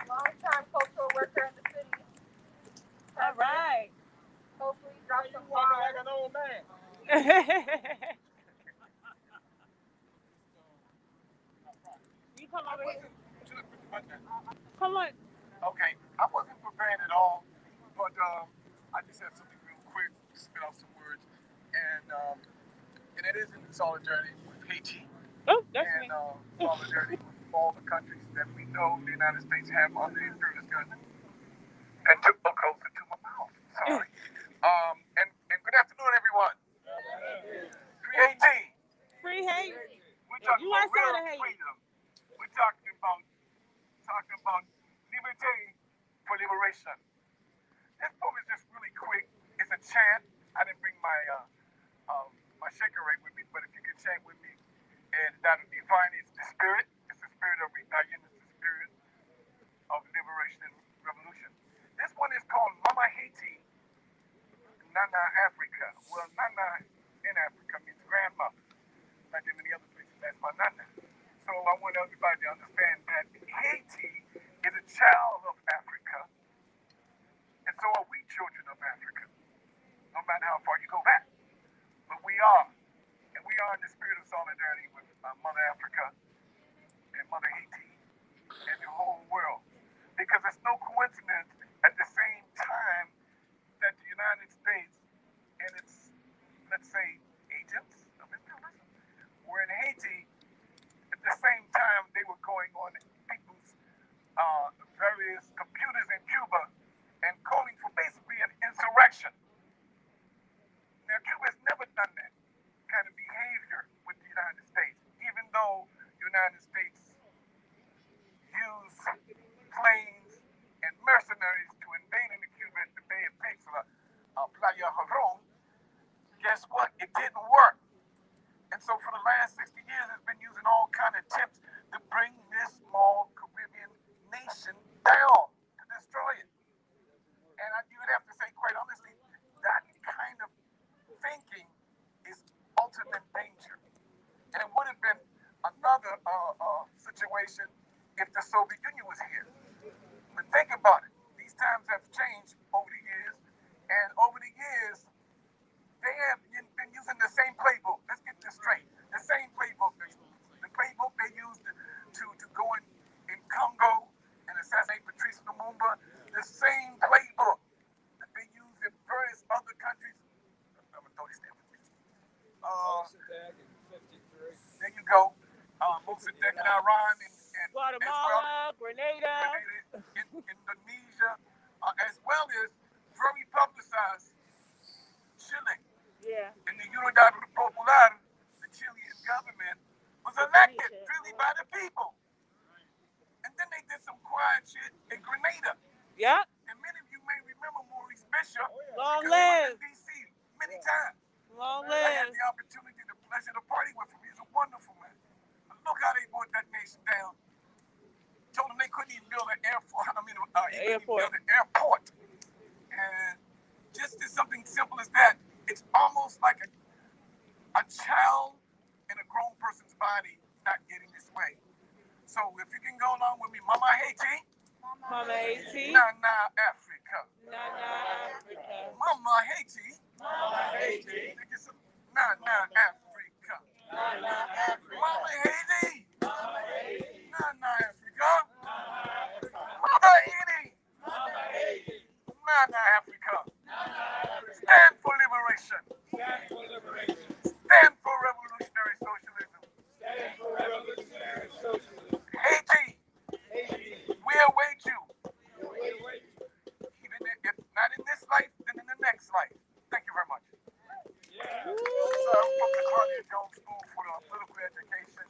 Speaker 3: Long-time cultural worker in the city.
Speaker 7: All right.
Speaker 3: Hopefully, drop some
Speaker 5: Talking like
Speaker 3: bars.
Speaker 5: an old man.
Speaker 7: You come over here.
Speaker 5: Okay.
Speaker 7: Come on.
Speaker 5: Okay, I wasn't prepared at all, but I just had something real quick to spit out some words, and it is in solidarity with Haiti
Speaker 7: Oh, that's
Speaker 5: and
Speaker 7: me.
Speaker 5: solidarity with all the countries that we know the United States have under the imperialist government. And took a closer to my mouth. Sorry. And good afternoon, everyone. Free Haiti.
Speaker 7: Free Haiti.
Speaker 5: We're talking
Speaker 7: U.S.
Speaker 5: about
Speaker 7: out of
Speaker 5: real
Speaker 7: Haiti.
Speaker 5: freedom. We're talking about liberty for liberation. This poem is just really quick. It's a chant. I didn't bring my my shaker right with me, but if you could chant with me, and that would define it's the spirit. It's the spirit of rebellion. It's the spirit of liberation and revolution. This one is called Mama Haiti, Nana Africa. Well, Nana in Africa means grandmother. Like in many other places, that's my Nana. So I want everybody to understand that Haiti is a child of Africa, and so are we children of Africa, no matter how far you go back. But we are, and we are in the spirit of solidarity with Mother Africa and Mother Haiti and the whole world. Because it's no coincidence at the same time that the United States and its, let's say, agents of imperialism were in Haiti at the same time they were going on people's various computers in Cuba and calling for basically an insurrection. Now, Cuba has never done that kind of behavior with the United States, even though the United States use planes and mercenaries to invade into Cuba at the Bay of Pigs, Playa Jaron. Guess what? It didn't work. And so for the last 60 years, it's been using all kind of tips to bring this small Caribbean nation down, to destroy it. And you would have to say, quite honestly, that kind of thinking is ultimate danger. And it would have been another situation if the Soviet Union was here. But think about it. These times have changed over the years. And over the years, they have been using the same playbook. Let's get this straight. The same playbook. The playbook they used to go in Congo and assassinate Patrice Lumumba. The same playbook that they use in various other countries. I'm going to throw this down. There you go. Mossadegh in Iran and
Speaker 7: Guatemala,
Speaker 5: as well,
Speaker 7: Grenada.
Speaker 5: Indonesia, as well as very publicized Chile.
Speaker 7: Yeah.
Speaker 5: And the Unidad Popular, the Chilean government, was elected really by the people. And then they did some quiet shit in Grenada.
Speaker 7: Yep.
Speaker 5: And many of you may remember Maurice Bishop.
Speaker 7: Long
Speaker 5: because
Speaker 7: live.
Speaker 5: he was in D.C. many times.
Speaker 7: Long
Speaker 5: I had
Speaker 7: live.
Speaker 5: the opportunity, the pleasure to party with him. He's a wonderful man. But look how they brought that nation down. Told them they couldn't even build an airport. Build an airport. And just as something simple as that, it's almost like a child in a grown person's body not getting this way. So if you can go along with me, Mama Haiti.
Speaker 7: Mama Haiti.
Speaker 5: Nana Africa.
Speaker 7: Nana Africa.
Speaker 5: Mama Haiti.
Speaker 6: Mama Haiti.
Speaker 5: Nana Africa.
Speaker 6: Nana Africa.
Speaker 5: Mama Haiti.
Speaker 6: Mama Haiti.
Speaker 5: Nana Africa.
Speaker 6: Nana Africa.
Speaker 5: Mama Haiti.
Speaker 6: Mama Haiti.
Speaker 5: Nana Africa.
Speaker 6: Nana Africa.
Speaker 5: Stand for liberation.
Speaker 6: Stand for liberation.
Speaker 5: Stand for revolutionary socialism.
Speaker 6: Stand for revolutionary socialism.
Speaker 5: Haiti,
Speaker 6: Haiti.
Speaker 5: we await you.
Speaker 6: Wait.
Speaker 5: Even if not in this life, then in the next life. Thank you very much.
Speaker 6: Yeah.
Speaker 5: So I'm from the Claudia Jones School for Political Education.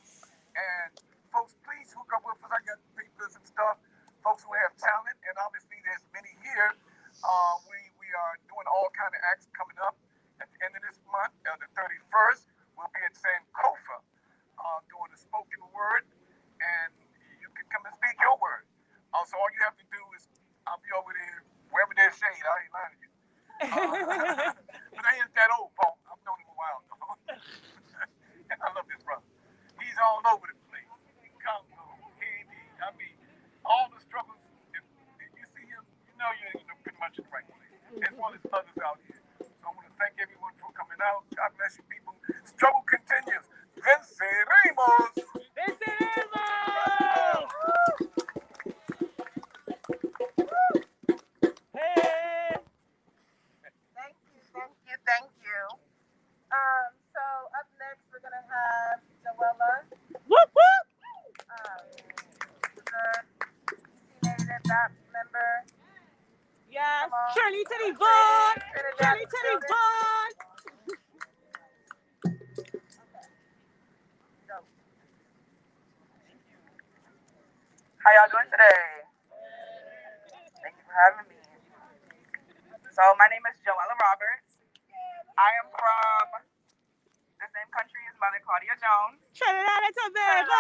Speaker 5: watching right now, as well as others out here. So I want to thank everyone for coming out. God bless you, people. Struggle continues. Venceremos.
Speaker 6: Venceremos! Hey!
Speaker 3: Thank you, thank you, thank you. So up next we're gonna have Joella,
Speaker 6: Whoop whoop!
Speaker 3: the Native Rap member.
Speaker 6: Yes,
Speaker 3: Come on.
Speaker 6: Trinity Vaughn!
Speaker 3: Trinidad
Speaker 6: Trinity
Speaker 3: building.
Speaker 6: Vaughn!
Speaker 3: So,
Speaker 11: How y'all doing today? Thank you for having me. So my name is Joella Roberts. I am from the same country as Mother Claudia Jones.
Speaker 6: Trinidad and Tobago!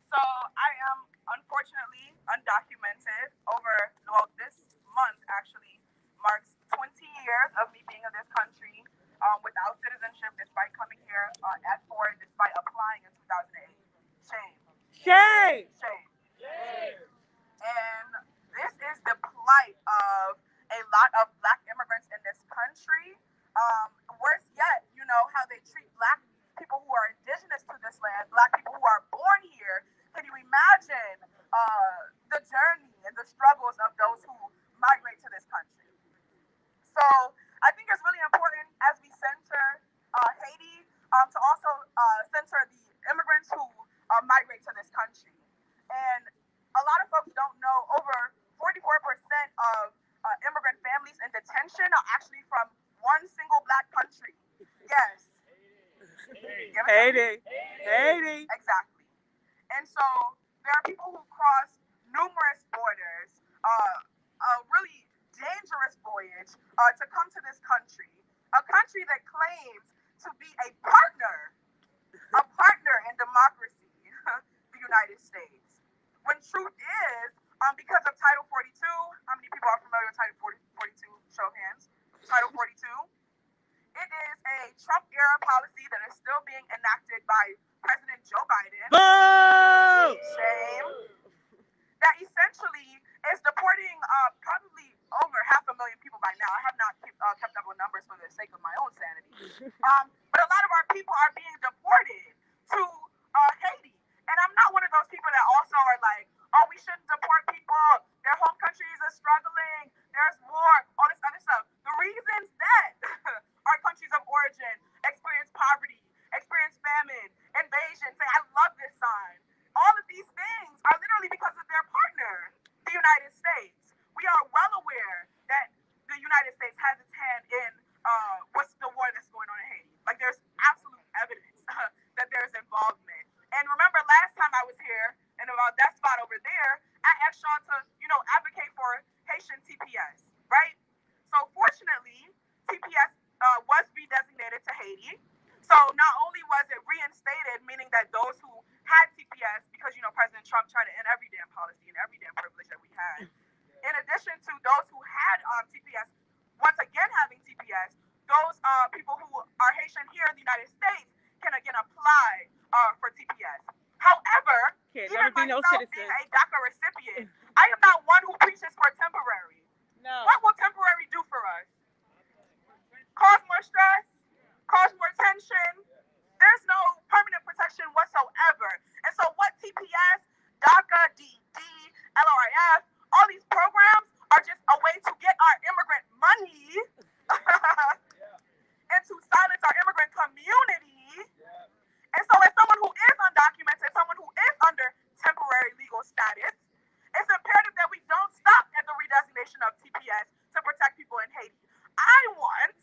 Speaker 11: So I am unfortunately undocumented. This month actually marks 20 years of me being in this country without citizenship, despite coming here at 4 and despite applying in 2008. Shame.
Speaker 6: Shame!
Speaker 11: Shame. And this is the plight of a lot of Black immigrants in this country. Worse yet, you know, how they treat Black people who are indigenous to this land, Black people who are born here. Can you imagine the journey and the struggles of those who migrate to this country? So I think it's really important as we center Haiti to also center the immigrants who migrate to this country. And a lot of folks don't know over 44% of immigrant families in detention are actually from one single Black country. Yes.
Speaker 6: Haiti. Haiti.
Speaker 11: Exactly. And so there are people who cross numerous borders, a really dangerous voyage to come to this country, a country that claims to be a partner in democracy, the United States. When truth is, because of Title 42, how many people are familiar with Title 42? Show of hands. Title 42. It is a Trump-era policy that is still being enacted by President Joe Biden.
Speaker 6: Boo!
Speaker 11: Shame. That essentially is deporting probably over 500,000 people by now. I have not kept up with numbers for the sake of my own sanity. But a lot of our people are being deported to Haiti. And I'm not one of those people that also are like, oh, we shouldn't deport people. Their home countries are struggling. There's war, all this other stuff. The reasons that our countries of origin experience poverty, experience famine, invasion, say, I love this sign. All of these things are literally because of their partner, the United States. We are well aware that the United States has its hand in what's the war that's going on in Haiti. Like, there's absolute evidence that there's involvement. And remember last time I was here, and about that spot over there, I asked y'all to, advocate for Haitian TPS, right? So fortunately, TPS was redesignated to Haiti. So not only was it reinstated, meaning that those who had TPS, because, President Trump tried to end every damn policy and every damn privilege that we had. In addition to those who had TPS, once again having TPS, those people who are Haitian here in the United States can again apply for TPS. However, even myself being a DACA recipient, I am not one who preaches for temporary.
Speaker 6: No.
Speaker 11: What will temporary do for us? Cause more stress? Cause more tension? There's no permanent protection whatsoever. And so what TPS, DACA, DD, LRIF, all these programs are just a way to get our immigrant money and to silence our immigrant community. And so as someone who is undocumented, someone who is under temporary legal status, it's imperative that we don't stop at the redesignation of TPS to protect people in Haiti. I want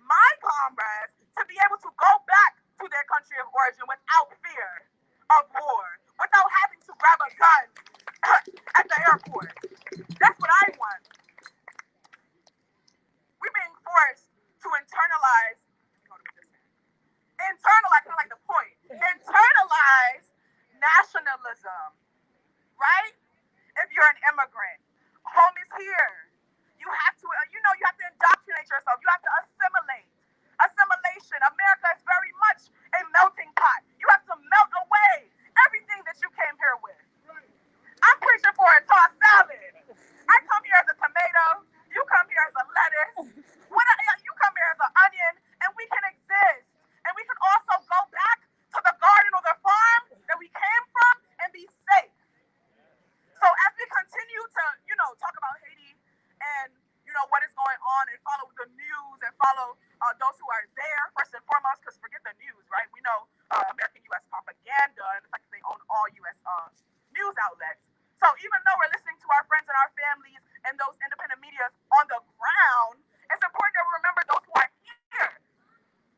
Speaker 11: my comrades to be able to go back to their country of origin without fear of war, without having to grab a gun at the airport. That's what I want. We're being forced to internalize, kind of like the point, internalize nationalism, right? If you're an immigrant, home is here. You have to, you have to indoctrinate yourself. You have to assimilate. Assimilation. America is very much a melting pot. You have to melt away everything that you came here with. I'm preaching for it, so I outlets. So even though we're listening to our friends and our families and those independent medias on the ground, it's important that we remember those who are here,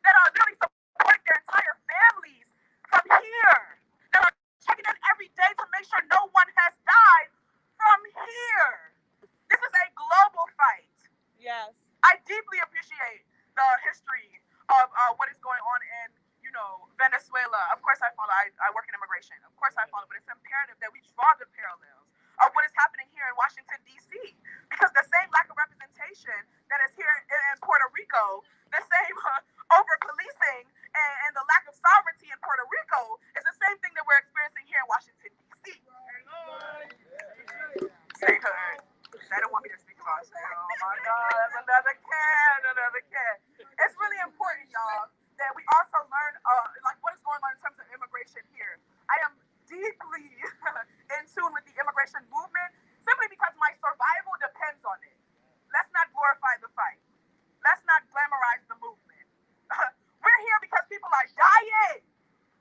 Speaker 11: that are literally supporting their entire families from here, that are checking in every day to make sure no one has died from here. This is a global fight.
Speaker 7: Yes.
Speaker 11: I deeply appreciate the history of what is going on in, Venezuela. Of course I follow. I work in immigration. Of course I follow, but it's imperative that we draw the parallels of what is happening here in Washington, D.C. Because the same lack of representation that is here in Puerto Rico, the same over-policing and the lack of sovereignty in Puerto Rico is the same thing that we're experiencing here in Washington, D.C. Statehood. They don't want me to speak about it. Oh my God, another can. It's really important, y'all, that we also learn what is going on in terms of immigration here. I am deeply in tune with the immigration movement simply because my survival depends on it. Let's not glorify the fight. Let's not glamorize the movement. We're here because people are dying.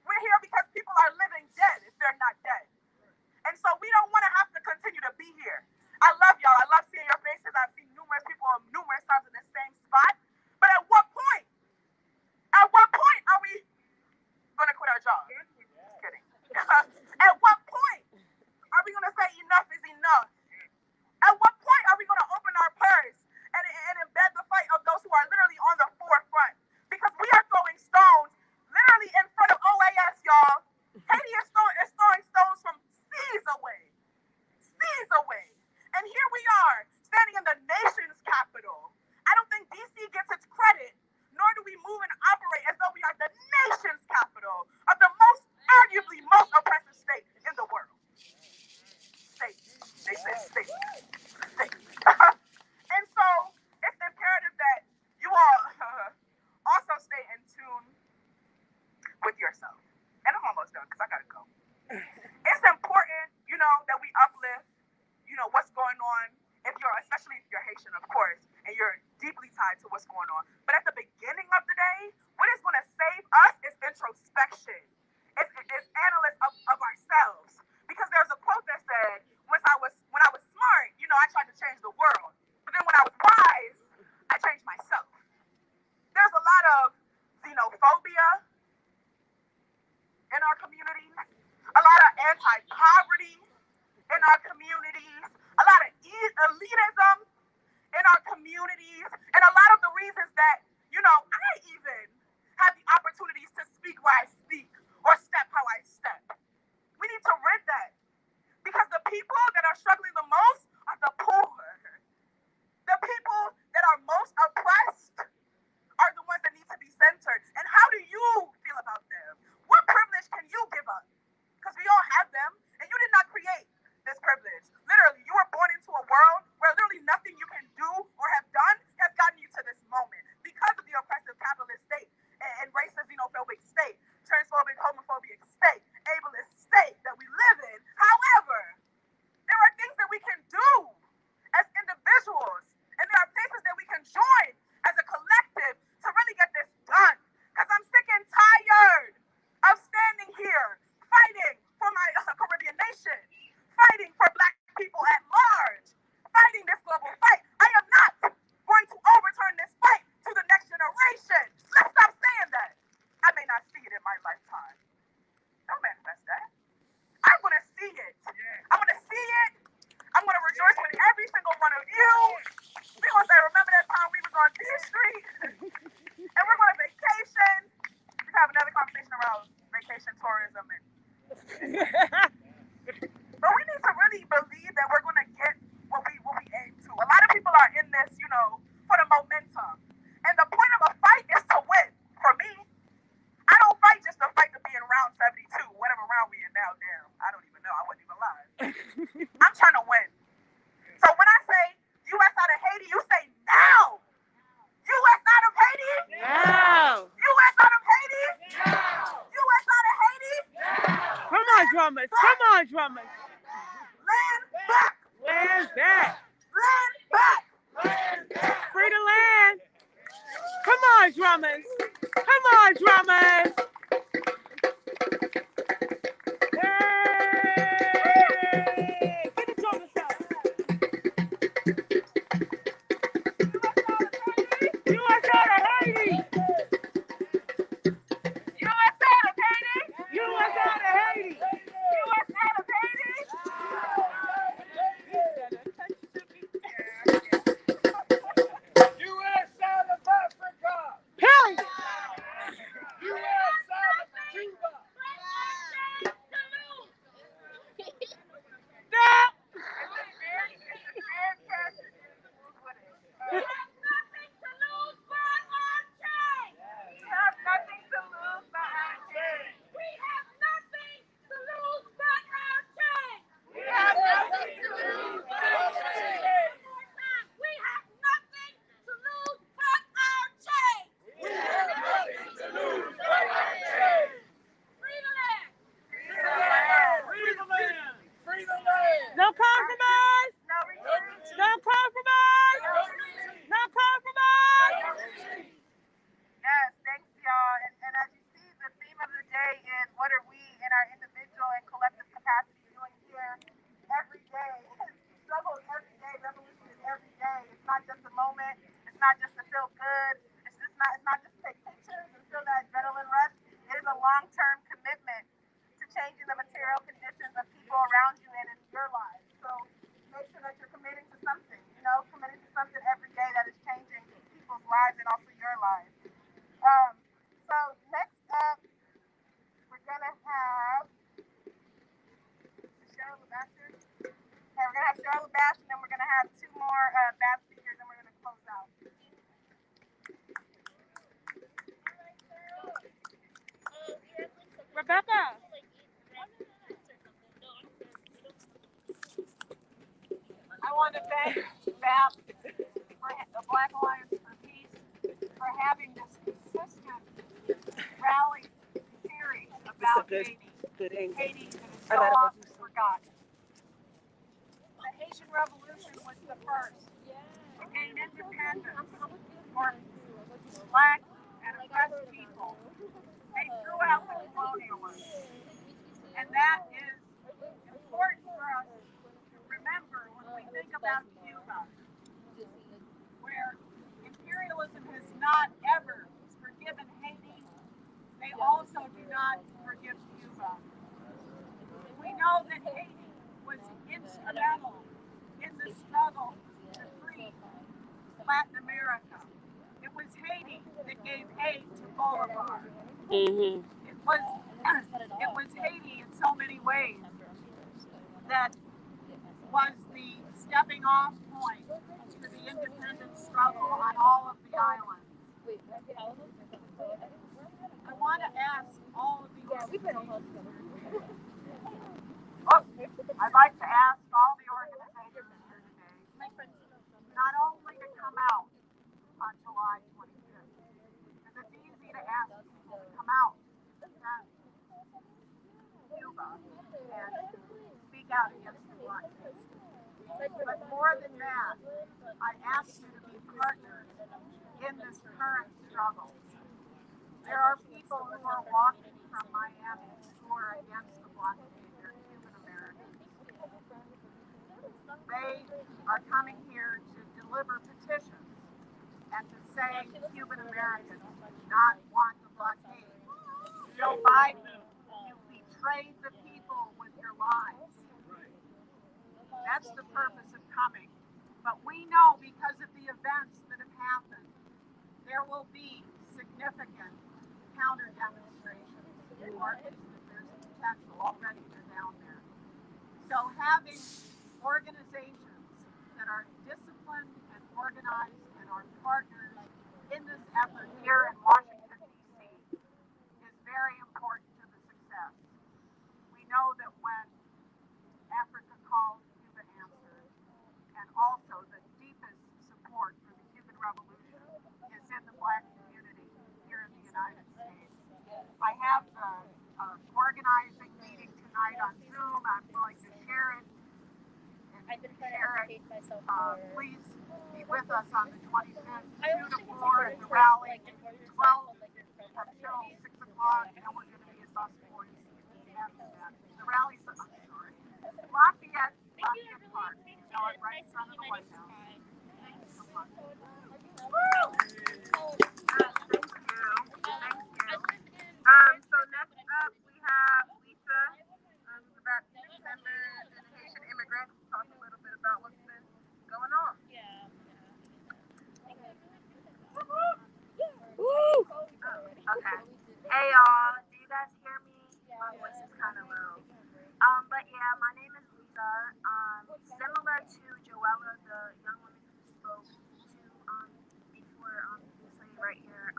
Speaker 11: We're here because people are living dead if they're not dead. And so we don't want to have to continue to be here. I love y'all. I love seeing your faces. I've seen numerous people numerous times in the same spot. But at what point are we going to quit our job? Just kidding. At what point are we going to say enough is enough? At what point are we going to open our purse and embed the fight of those who are literally on the forefront? Because we are throwing stones literally in front of OAS, y'all. Haiti is throwing stones from seas away. Seas away. And here we are, standing in the nation's capital. I don't think DC gets its credit, nor do we move and operate as though we are the nation's capital of the arguably most oppressive state in the world. State. They said state. And so it's imperative that you all also stay in tune with yourself. And I'm almost done because I gotta go. It's important, that we uplift, what's going on, especially if you're Haitian, of course, and you're deeply tied to what's going on. But at the beginning of the day, what is going to save us is introspection. It's analysis of ourselves. Because there's a quote that said, when I was smart, I tried to change the world. But then when I was wise, I changed myself. There's a lot of xenophobia in our communities, a lot of anti-poverty in our communities, a lot of elitism in our communities, and a lot of the reasons that, I even have the opportunities to speak where I speak or step how I step. We need to rid that because the people that are struggling the most are the poor. The people that are most oppressed are the ones that need to be centered. And how do you feel about them? What privilege can you give up? Because we all have them, and you did not create this privilege. Literally, you were born into a world where literally nothing you can do or have done has gotten you to this moment because of the oppressive capitalist state and racist, xenophobic state, transphobic, homophobic state, ableist state that we live in. However, there are things that we can do as individuals, and there are places that we can join as a collective to really get this done. Because I'm sick and tired of standing here fighting for my Caribbean nation, fighting for Black people at large, fighting this global fight. I am not going to overturn this fight to the next generation. Let's stop saying that. I may not see it in my lifetime. Don't manifest that. I want to see it. I want to see it. I'm going to rejoice with every single one of you. We're going to say, remember that time we was on D Street? And we're going to vacation. We can have another conversation around vacation tourism. But we need to really believe that we're going to get what we aim to. A lot of people are in this, for the momentum. And the point of a fight is to win. For me, I don't fight just to fight to be in round 72, whatever round we in now. Damn, I don't even know. I wasn't even live. I'm trying to win. So when I say U.S. out of Haiti, you say now. U.S. out of Haiti?
Speaker 7: Now.
Speaker 11: U.S. out of Haiti? Now. U.S. out of Haiti? Now.
Speaker 7: Come on, drummers. Come on, drummers.
Speaker 11: Land back.
Speaker 7: Land back.
Speaker 11: Land back. Land back.
Speaker 7: Free the land. Come on, drummers. Come on, drummers. Hey!
Speaker 3: weigh in. What are we in our individual and collective capacity doing here every day? Struggle is every day. Revolution is every day. It's not just a moment. It's not just to feel good. It's not just to take pictures and feel that adrenaline rush. It is a long-term commitment to changing the material conditions of people around you and in your lives. So make sure that you're committing to something, committing to something every day that is changing people's lives and also your lives. Um, so next up, we're gonna have Cheryl Labasher. Okay, we're gonna have Cheryl Labasher, and then we're gonna have two more bad speakers, and we're gonna close out.
Speaker 7: Rebecca.
Speaker 6: I want to thank BAP, for the Black Alliance for Peace, for having this consistent rally series about Haiti that is so often forgotten. The Haitian Revolution was the first. It gained independence for Black and oppressed people. They threw out the colonialists. And that is important for us to remember when we think about Cuba, where imperialism has not ever forgiven Haiti. They also do not forgive Cuba. We know that Haiti was instrumental in the struggle to free Latin America. It was Haiti that gave aid to Bolivar.
Speaker 7: Mm-hmm.
Speaker 6: It was Haiti in so many ways that was the stepping off point to the independence struggle on all of the islands. I want to ask all of the organizations. I'd like to ask all the organizations here today not only to come out on July 25th, because it's easy to ask people to come out and Cuba and speak out against the blockade. But more than that, I ask you to be partners in this current struggle. There are people who are walking from Miami who are against the blockade. They're Cuban Americans. They are coming here to deliver petitions and to say Cuban Americans do not want the blockade. Joe Biden, you betrayed the people with your lies. That's the purpose of coming. But we know because of the events that have happened, there will be significant counter demonstrations, or at least that there's a potential already they're down there. So having organizations that are disciplined and organized and are partners in this effort here in Washington, D.C. is very important to the success. We know that when Africa calls, Cuba answers, and also the deepest support for the Cuban Revolution is in the Black community here in the United States. I have the organizing meeting tonight on Zoom. I'm going to share it. Please be with us on the 25th, 2 to 4 at the rally, 12 until 6 o'clock, and we're going to be at Los Boys after that. The rally's, I'm sorry, Lafayette Park, right in front of the White House. Thank you so much.
Speaker 3: So next up we have Lisa, who's about youth members and Haitian immigrants. Talk a little bit about what's been going on.
Speaker 12: Okay. Hey y'all, do you guys hear me? My voice is kind of low. But yeah, my name is Lisa. Similar to Joella, the young woman who spoke to before this lady right here.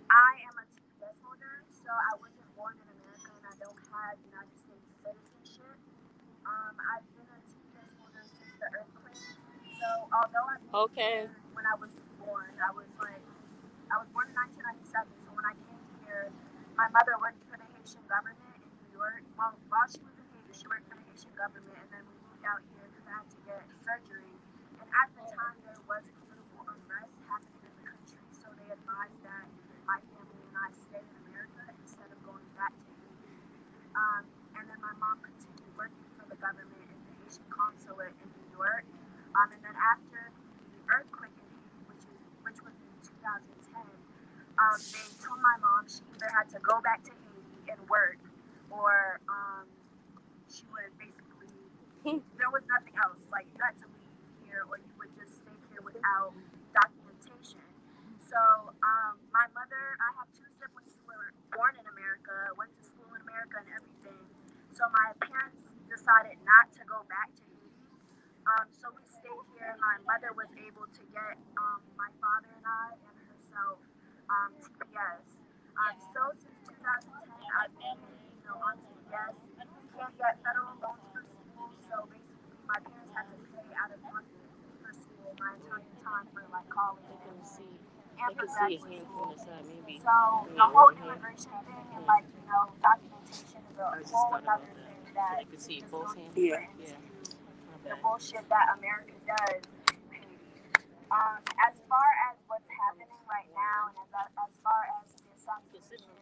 Speaker 12: I am a TPS holder, so I wasn't born in America and I don't have United States citizenship. I've been a TPS holder since the earthquake. So although I moved here when I was born, I was born in 1997. So when I came here, my mother worked for the Haitian government in New York. Well, while she was in Haiti, she worked for the Haitian government, and then we moved out here because I had to get surgery. And at the time, there was political unrest happening in the country, so they advised that my family and I stay in America instead of going mom continued working for the government in the Haitian consulate in New York. And then after the earthquake in Haiti, which was in 2010, they told my mom she either had to go back to Haiti and work, or she would basically, there was nothing else. Like, you had to leave here, or you would just stay here without documentation. So my mother, I have two siblings who were born in America, went to school in America and everything. So my parents decided not to go back to Haiti. So we stayed here. My mother was able to get my father and I and herself TPS. So since 2010, I've been, on TPS. Can't get federal loans for school, so basically my parents had to pay out of pocket for school my entire time for like college and for graduate school. So the whole immigration thing and documentation is a whole other thing that just goes deeper into the bullshit that America does. As far as what's happening right now, and as far as the assassination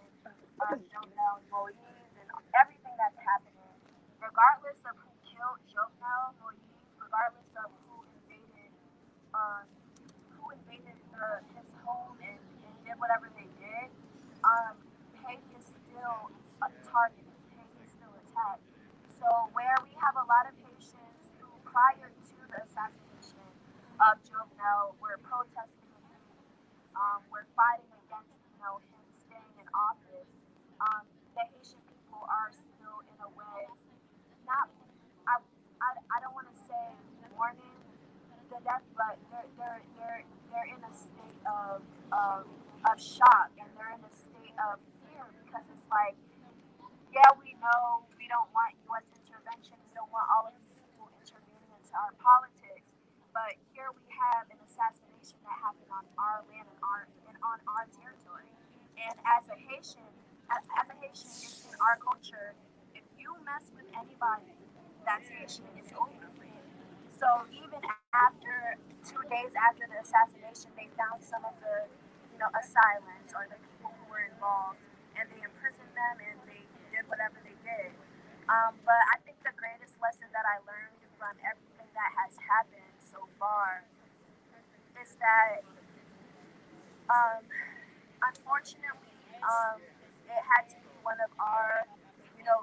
Speaker 12: of Jovenel Moïse and everything that's happening, regardless of who killed Jovenel Moïse, regardless of who invaded his home and did whatever they did, Haiti is still targeted. Haiti is still attacked. So where we have a lot of Haitians who, prior to the assassination of Jovenel, were protesting in Haiti, were fighting against him staying in office. The Haitian people are still in a way not. I don't want to say mourning the death, but they're in a state of shock, and they're in a state of fear, because it's like, yeah, we know we don't want U.S. intervention, we don't want all of these people intervening into our politics, but here we have an assassination that happened on our land and on our territory. And as a Haitian, it's in our culture. If you mess with anybody that's Haitian, it's over for you. So even after 2 days after the assassination, they found some of the, assailants or the people who were involved, and they imprisoned them and they did whatever they did. But I think the greatest lesson that I learned from everything that has happened so far is that, unfortunately, it had to be one of our,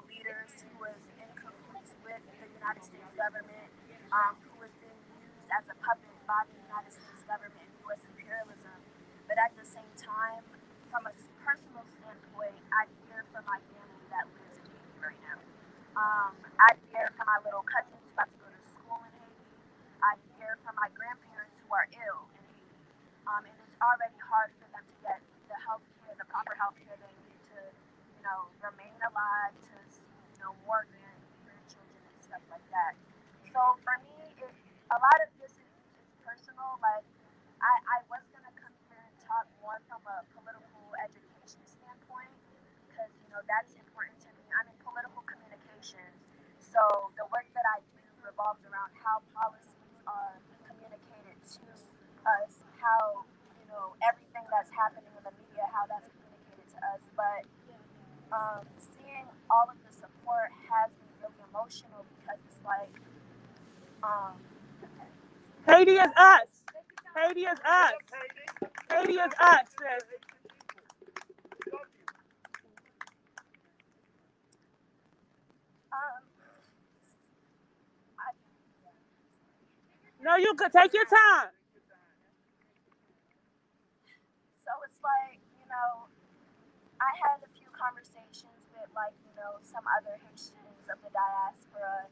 Speaker 12: leaders who was in cahoots with the United States government, who was being used as a puppet by the United States government and U.S. imperialism. But at the same time, from a personal standpoint, I fear for my family that lives in Haiti right now. I fear for my little cousins who have to go to school in Haiti. I fear for my grandparents who are ill in Haiti. And it's already hard for them to get the health care, the proper health care they need to, remain alive, to more grandchildren and stuff like that. So for me, a lot of this is personal. Like, I was going to come here and talk more from a political education standpoint, because, that's important to me. I'm in political communications. So the work that I do revolves around how policies are communicated to us, how, everything that's happening in the media, how that's communicated to us. But seeing all of the support has me really emotional, because it's like,
Speaker 7: Haiti is us. Haiti is us. Haiti is us, sis. No, you could take your time.
Speaker 12: So it's like, I had a few conversations with, like, some other Haitians of the diaspora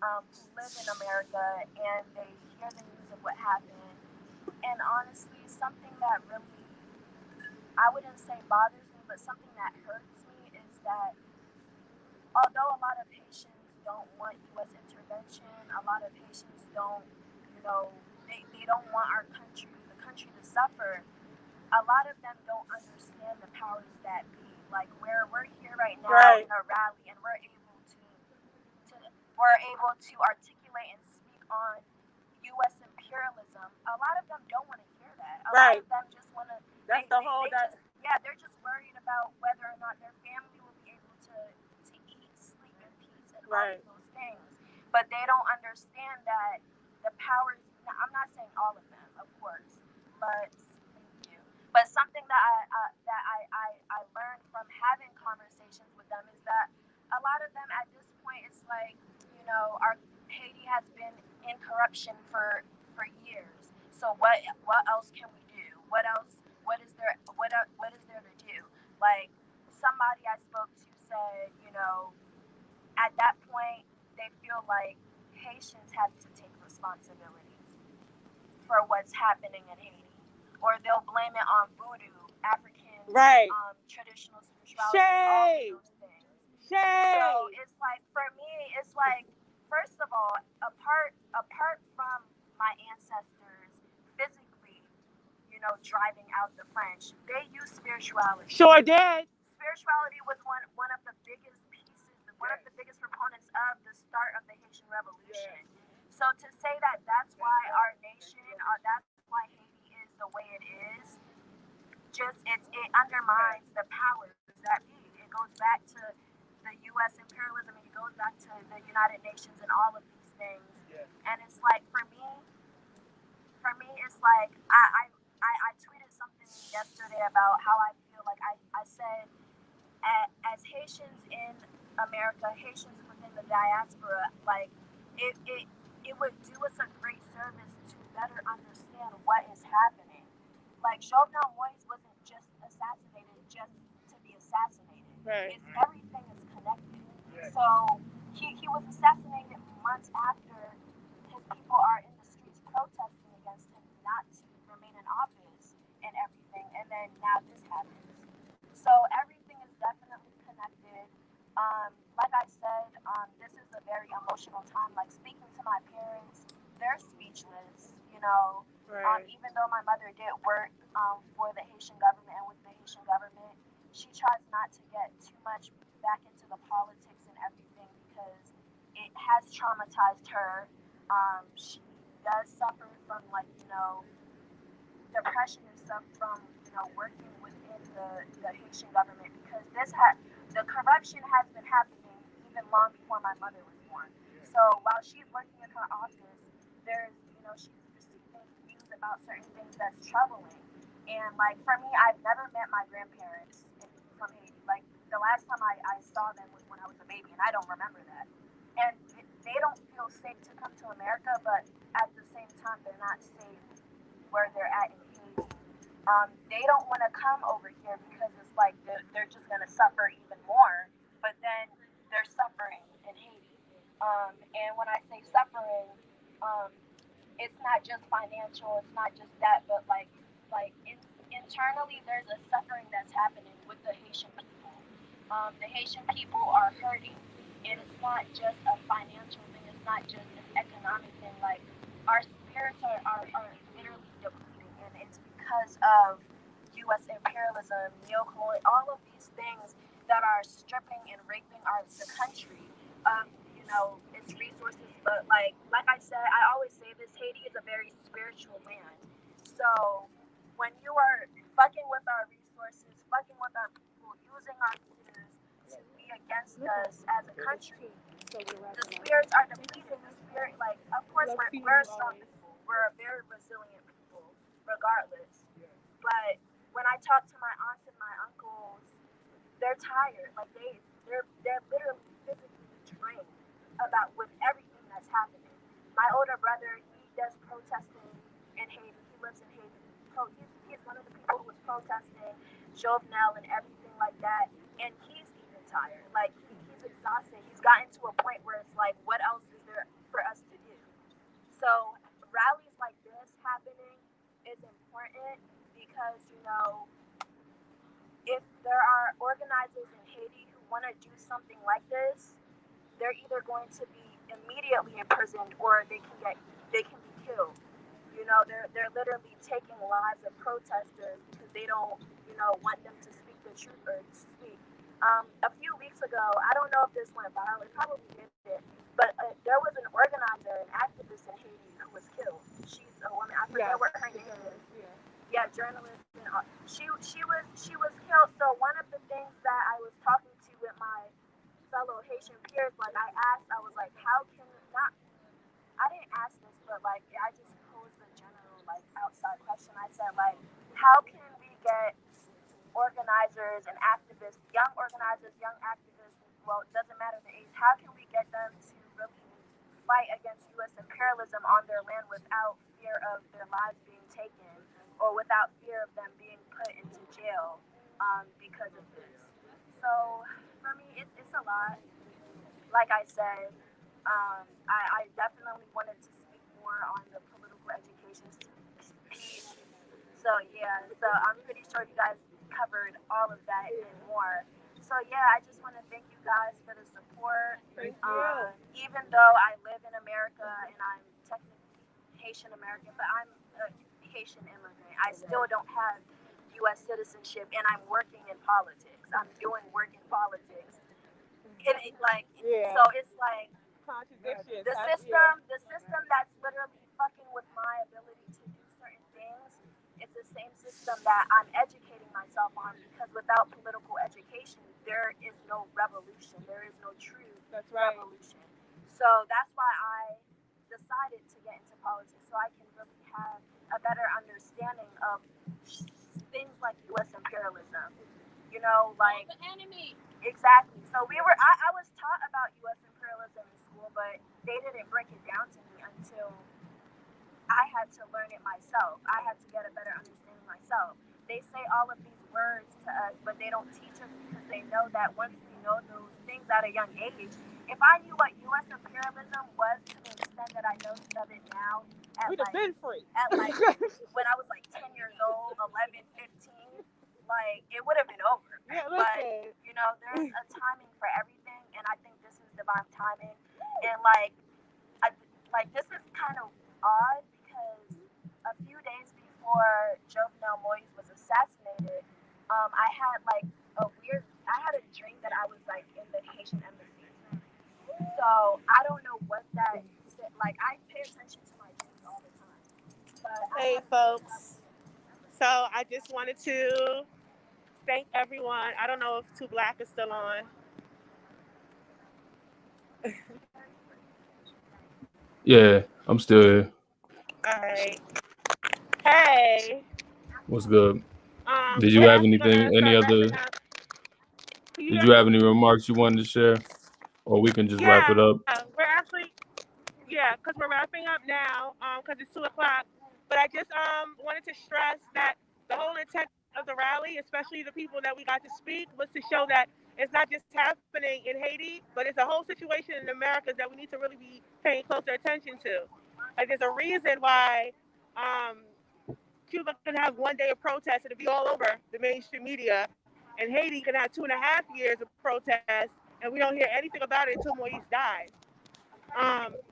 Speaker 12: who live in America, and they hear the news of what happened. And honestly, something that really, I wouldn't say bothers me, but something that hurts me is that although a lot of Haitians don't want U.S. intervention, a lot of Haitians don't, they don't want the country to suffer. A lot of them don't understand the powers that be. Like, where we're here right now in a rally, and we're able to articulate and speak on U.S. imperialism. A lot of them don't want to hear that. A lot of them just want to. They're just worried about whether or not their family will be able to eat, sleep in peace, and
Speaker 4: and all of those things. But they don't understand that the powers, I'm not saying all of them, of course, but thank you. But something that I learned from having conversations with them is that a lot of them at this point, it's like, our Haiti has been in corruption for years. So what else can we do? What else? What is there to do? Like, somebody I spoke to said, at that point they feel like Haitians have to take responsibility for what's happening in Haiti, or they'll blame it on voodoo, African traditional spirituality, all of those things. So it's like, for me, it's like, first of all, apart from my ancestors physically, driving out the French, they use spirituality.
Speaker 7: Sure did.
Speaker 4: Spirituality was one of the biggest pieces, one of the biggest proponents of the start of the Haitian Revolution. So to say that that's why our nation, or that's why Haiti is the way it is, it undermines the powers that be. It goes back to the U.S. imperialism, and it goes back to the United Nations and all of these things. And it's like, for me, it's like, I tweeted something yesterday about how I feel like I said, as Haitians in America, Haitians within the diaspora, like, it would do us a great service to better understand what is happening. Like, Jovenel Moïse wasn't just assassinated just to be assassinated. Everything is connected. So he was assassinated months after his people are in the streets protesting against him not to remain in office and everything, and then now this happens. So everything is definitely connected. Like I said, this is a very emotional time. Like, speaking to my parents, they're speechless. Even though my mother did work for the Haitian government and with the Haitian government, she tries not to get too much back into the politics and everything because it has traumatized her. She does suffer from, like, depression and stuff from, working within the Haitian government, because the corruption has been happening even long before my mother was born. So while she's working in her office, there's, she's receiving news about certain things that's troubling. And, like, for me, I've never met my grandparents from Haiti. Like, the last time I saw them was when I was a baby, and I don't remember that. And they don't feel safe to come to America, but at the same time, they're not safe where they're at in Haiti. They don't want to come over here because it's like they're just going to suffer even more, but then they're suffering in Haiti. And when I say suffering, it's not just financial, it's not just that, but internally there's a suffering that's happening with the Haitian people. The Haitian people are hurting, and it's not just a financial thing, it's not just an economic thing. Like, our spirits are literally depleting, and it's because of U.S. imperialism, neocolonial, all of these things that are stripping and raping the country of, its resources. But like I said, I always say this: Haiti is a very spiritual land. So when you are fucking with our resources, fucking with our people, using our leaders to be against us as a country, the spirits are depleted. The spirit, like, of course, we're a strong people. We're a very resilient people, regardless. But when I talk to my aunts and my uncles, they're tired. Like, they're literally physically drained with everything that's happening. My older brother, he does protesting in Haiti. He lives in Haiti. He's one of the people who was protesting Jovenel and everything like that. And he's even tired. Like, he's exhausted. He's gotten to a point where it's like, what else is there for us to do? So rallies like this happening is important because, if there are organizers in Haiti who want to do something like this, they're either going to be immediately imprisoned or they can be killed. They're literally taking lives of protesters because they don't, want them to speak the truth or speak. A few weeks ago, I don't know if this went viral, it probably did, but there was an organizer, an activist in Haiti who was killed. She's a woman, I forget what her name is. Yeah, journalist. And she was killed. So one of the things that I was talking to with my
Speaker 12: fellow Haitian peers, like I was like, how can not? I didn't ask this, but like I just posed a general like outside question. I said like, how can we get organizers and activists, young activists, well, it doesn't matter the age, how can we get them to really fight against U.S. imperialism on their land without fear of their lives being taken or without fear of them being put into jail because of this? So for me, it's a lot. Like I said, I definitely wanted to speak more on the political education piece. So yeah, so I'm pretty sure you guys covered all of that and more. So yeah, I just want to thank you guys for the support.
Speaker 7: Thank you.
Speaker 12: Even though I live in America and I'm technically Haitian American, but I'm a Haitian immigrant, I still don't have U.S. citizenship, and I'm working in politics. I'm doing work in politics. And it, like,
Speaker 7: Yeah.
Speaker 12: so it's like
Speaker 7: Contradictions.
Speaker 12: the system that's literally fucking with my ability to do certain things. It's the same system that I'm educating myself on, because without political education, there is no revolution. There is no true
Speaker 7: That's right.
Speaker 12: revolution. So that's why I decided to get into politics, so I can really have a better understanding of things like U.S. imperialism. You know, like the enemy. Exactly. So I was taught about U.S. imperialism in school, but they didn't break it down to me until I had to learn it myself. I had to get a better understanding myself. They say all of these words to us, but they don't teach us, because they know that once we know those things at a young age, if I knew what U.S. imperialism was to the extent that I know of it now,
Speaker 7: We'd have been free.
Speaker 12: at like when I was like 10 years old, 11, 15, like it would have been over.
Speaker 7: Yeah,
Speaker 12: But
Speaker 7: listen.
Speaker 12: you know, there's a timing for everything, and I think this is divine timing. And like, this is kind of odd, because a few days before Jovenel Moise was assassinated, I had a dream that I was like in the Haitian embassy. So I don't know what that said. Like, I pay attention to my dreams all the time. But
Speaker 7: Hey, folks. So I just wanted to thank everyone. I don't know if Too Black is still on.
Speaker 1: Yeah, I'm still here.
Speaker 7: All right. Hey.
Speaker 1: What's good? Did you
Speaker 7: We're
Speaker 1: have
Speaker 7: actually
Speaker 1: anything?
Speaker 7: gonna
Speaker 1: Any
Speaker 7: start
Speaker 1: other?
Speaker 7: wrapping up. You
Speaker 1: Did
Speaker 7: guys,
Speaker 1: you have any remarks you wanted to share, or we can just wrap it up?
Speaker 7: we're actually because we're wrapping up now. Because it's 2:00. But I just wanted to stress that the whole intent of the rally, especially the people that we got to speak, was to show that it's not just happening in Haiti, but it's a whole situation in America that we need to really be paying closer attention to. Like, there's a reason why um, Cuba can have one day of protest and it'll be all over the mainstream media, and Haiti can have 2.5 years of protest and we don't hear anything about it until Moise dies.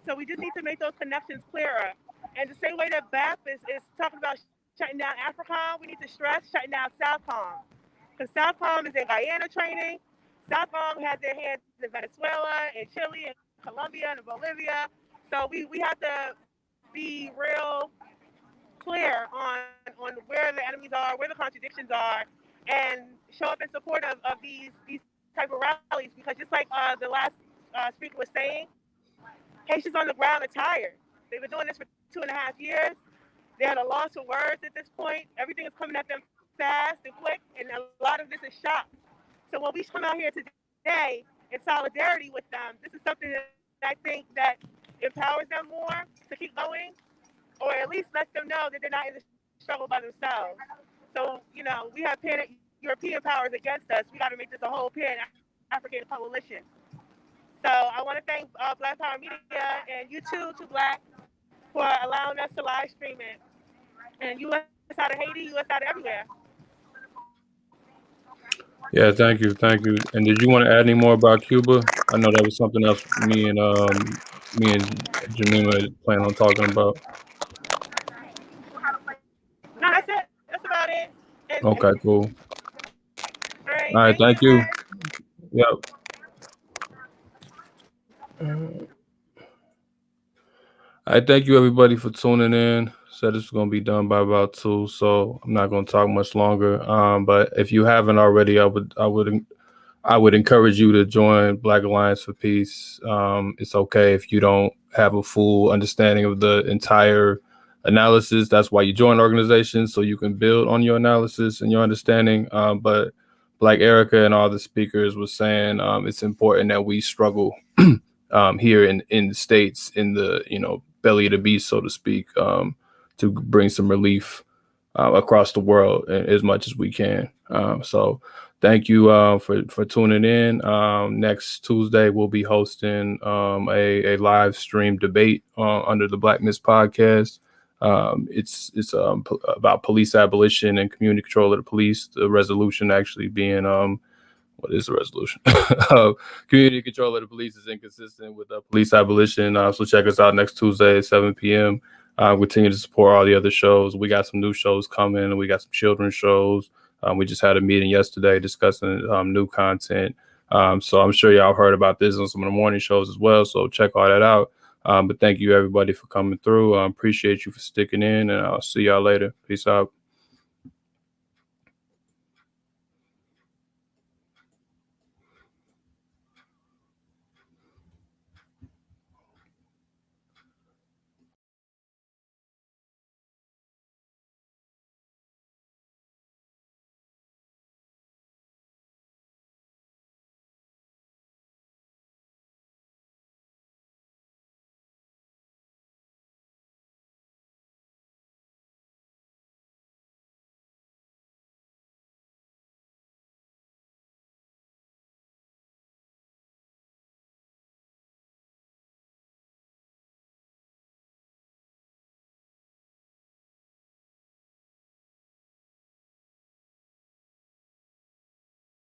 Speaker 7: So we just need to make those connections clearer. And the same way that BAP is talking about shutting down AFRICOM, we need to stress shutting down Southcom. Because Southcom is in Guyana training. Southcom has their hands in Venezuela, and Chile, and Colombia, and Bolivia. So we have to be real clear on where the enemies are, where the contradictions are, and show up in support of these type of rallies. Because just like the last speaker was saying, Haitians on the ground are tired. They've been doing this for 2.5 years. They're at a loss for words at this point. Everything is coming at them fast and quick, and a lot of this is shock. So when we come out here today in solidarity with them, this is something that I think that empowers them more to keep going, or at least lets them know that they're not in the struggle by themselves. So, we have European powers against us. We got to make this a whole Pan-African coalition. So I want to thank Black Power Media and you too, Black, for allowing us to live stream it. And U.S. out of Haiti, U.S. out of everywhere.
Speaker 1: Yeah, thank you. And did you want to add any more about Cuba? I know that was something else me and Jemima plan on talking about.
Speaker 7: No, that's it. That's about it. And
Speaker 1: Okay, cool.
Speaker 7: all right, thank
Speaker 1: All
Speaker 7: you
Speaker 1: right, thank
Speaker 7: guys.
Speaker 1: you. Yep. I thank you everybody for tuning in. Said this was gonna be done by about 2, so I'm not gonna talk much longer. But if you haven't already, I would I would encourage you to join Black Alliance for Peace. It's okay if you don't have a full understanding of the entire analysis. That's why you join organizations, so you can build on your analysis and your understanding. But like Erica and all the speakers was saying, it's important that we struggle here in the States, in the belly of the beast, so to speak, to bring some relief across the world as much as we can. So thank you for tuning in. Next Tuesday, we'll be hosting a live stream debate under the Black Mist podcast. It's about police abolition and community control of the police. The resolution actually being what is the resolution? Community control of the police is inconsistent with police abolition. So check us out next Tuesday at 7 p.m. Continue to support all the other shows. We got some new shows coming, and we got some children's shows. We just had a meeting yesterday discussing new content. So I'm sure y'all heard about this on some of the morning shows as well. So check all that out. But thank you everybody for coming through. Appreciate you for sticking in, and I'll see y'all later. Peace out.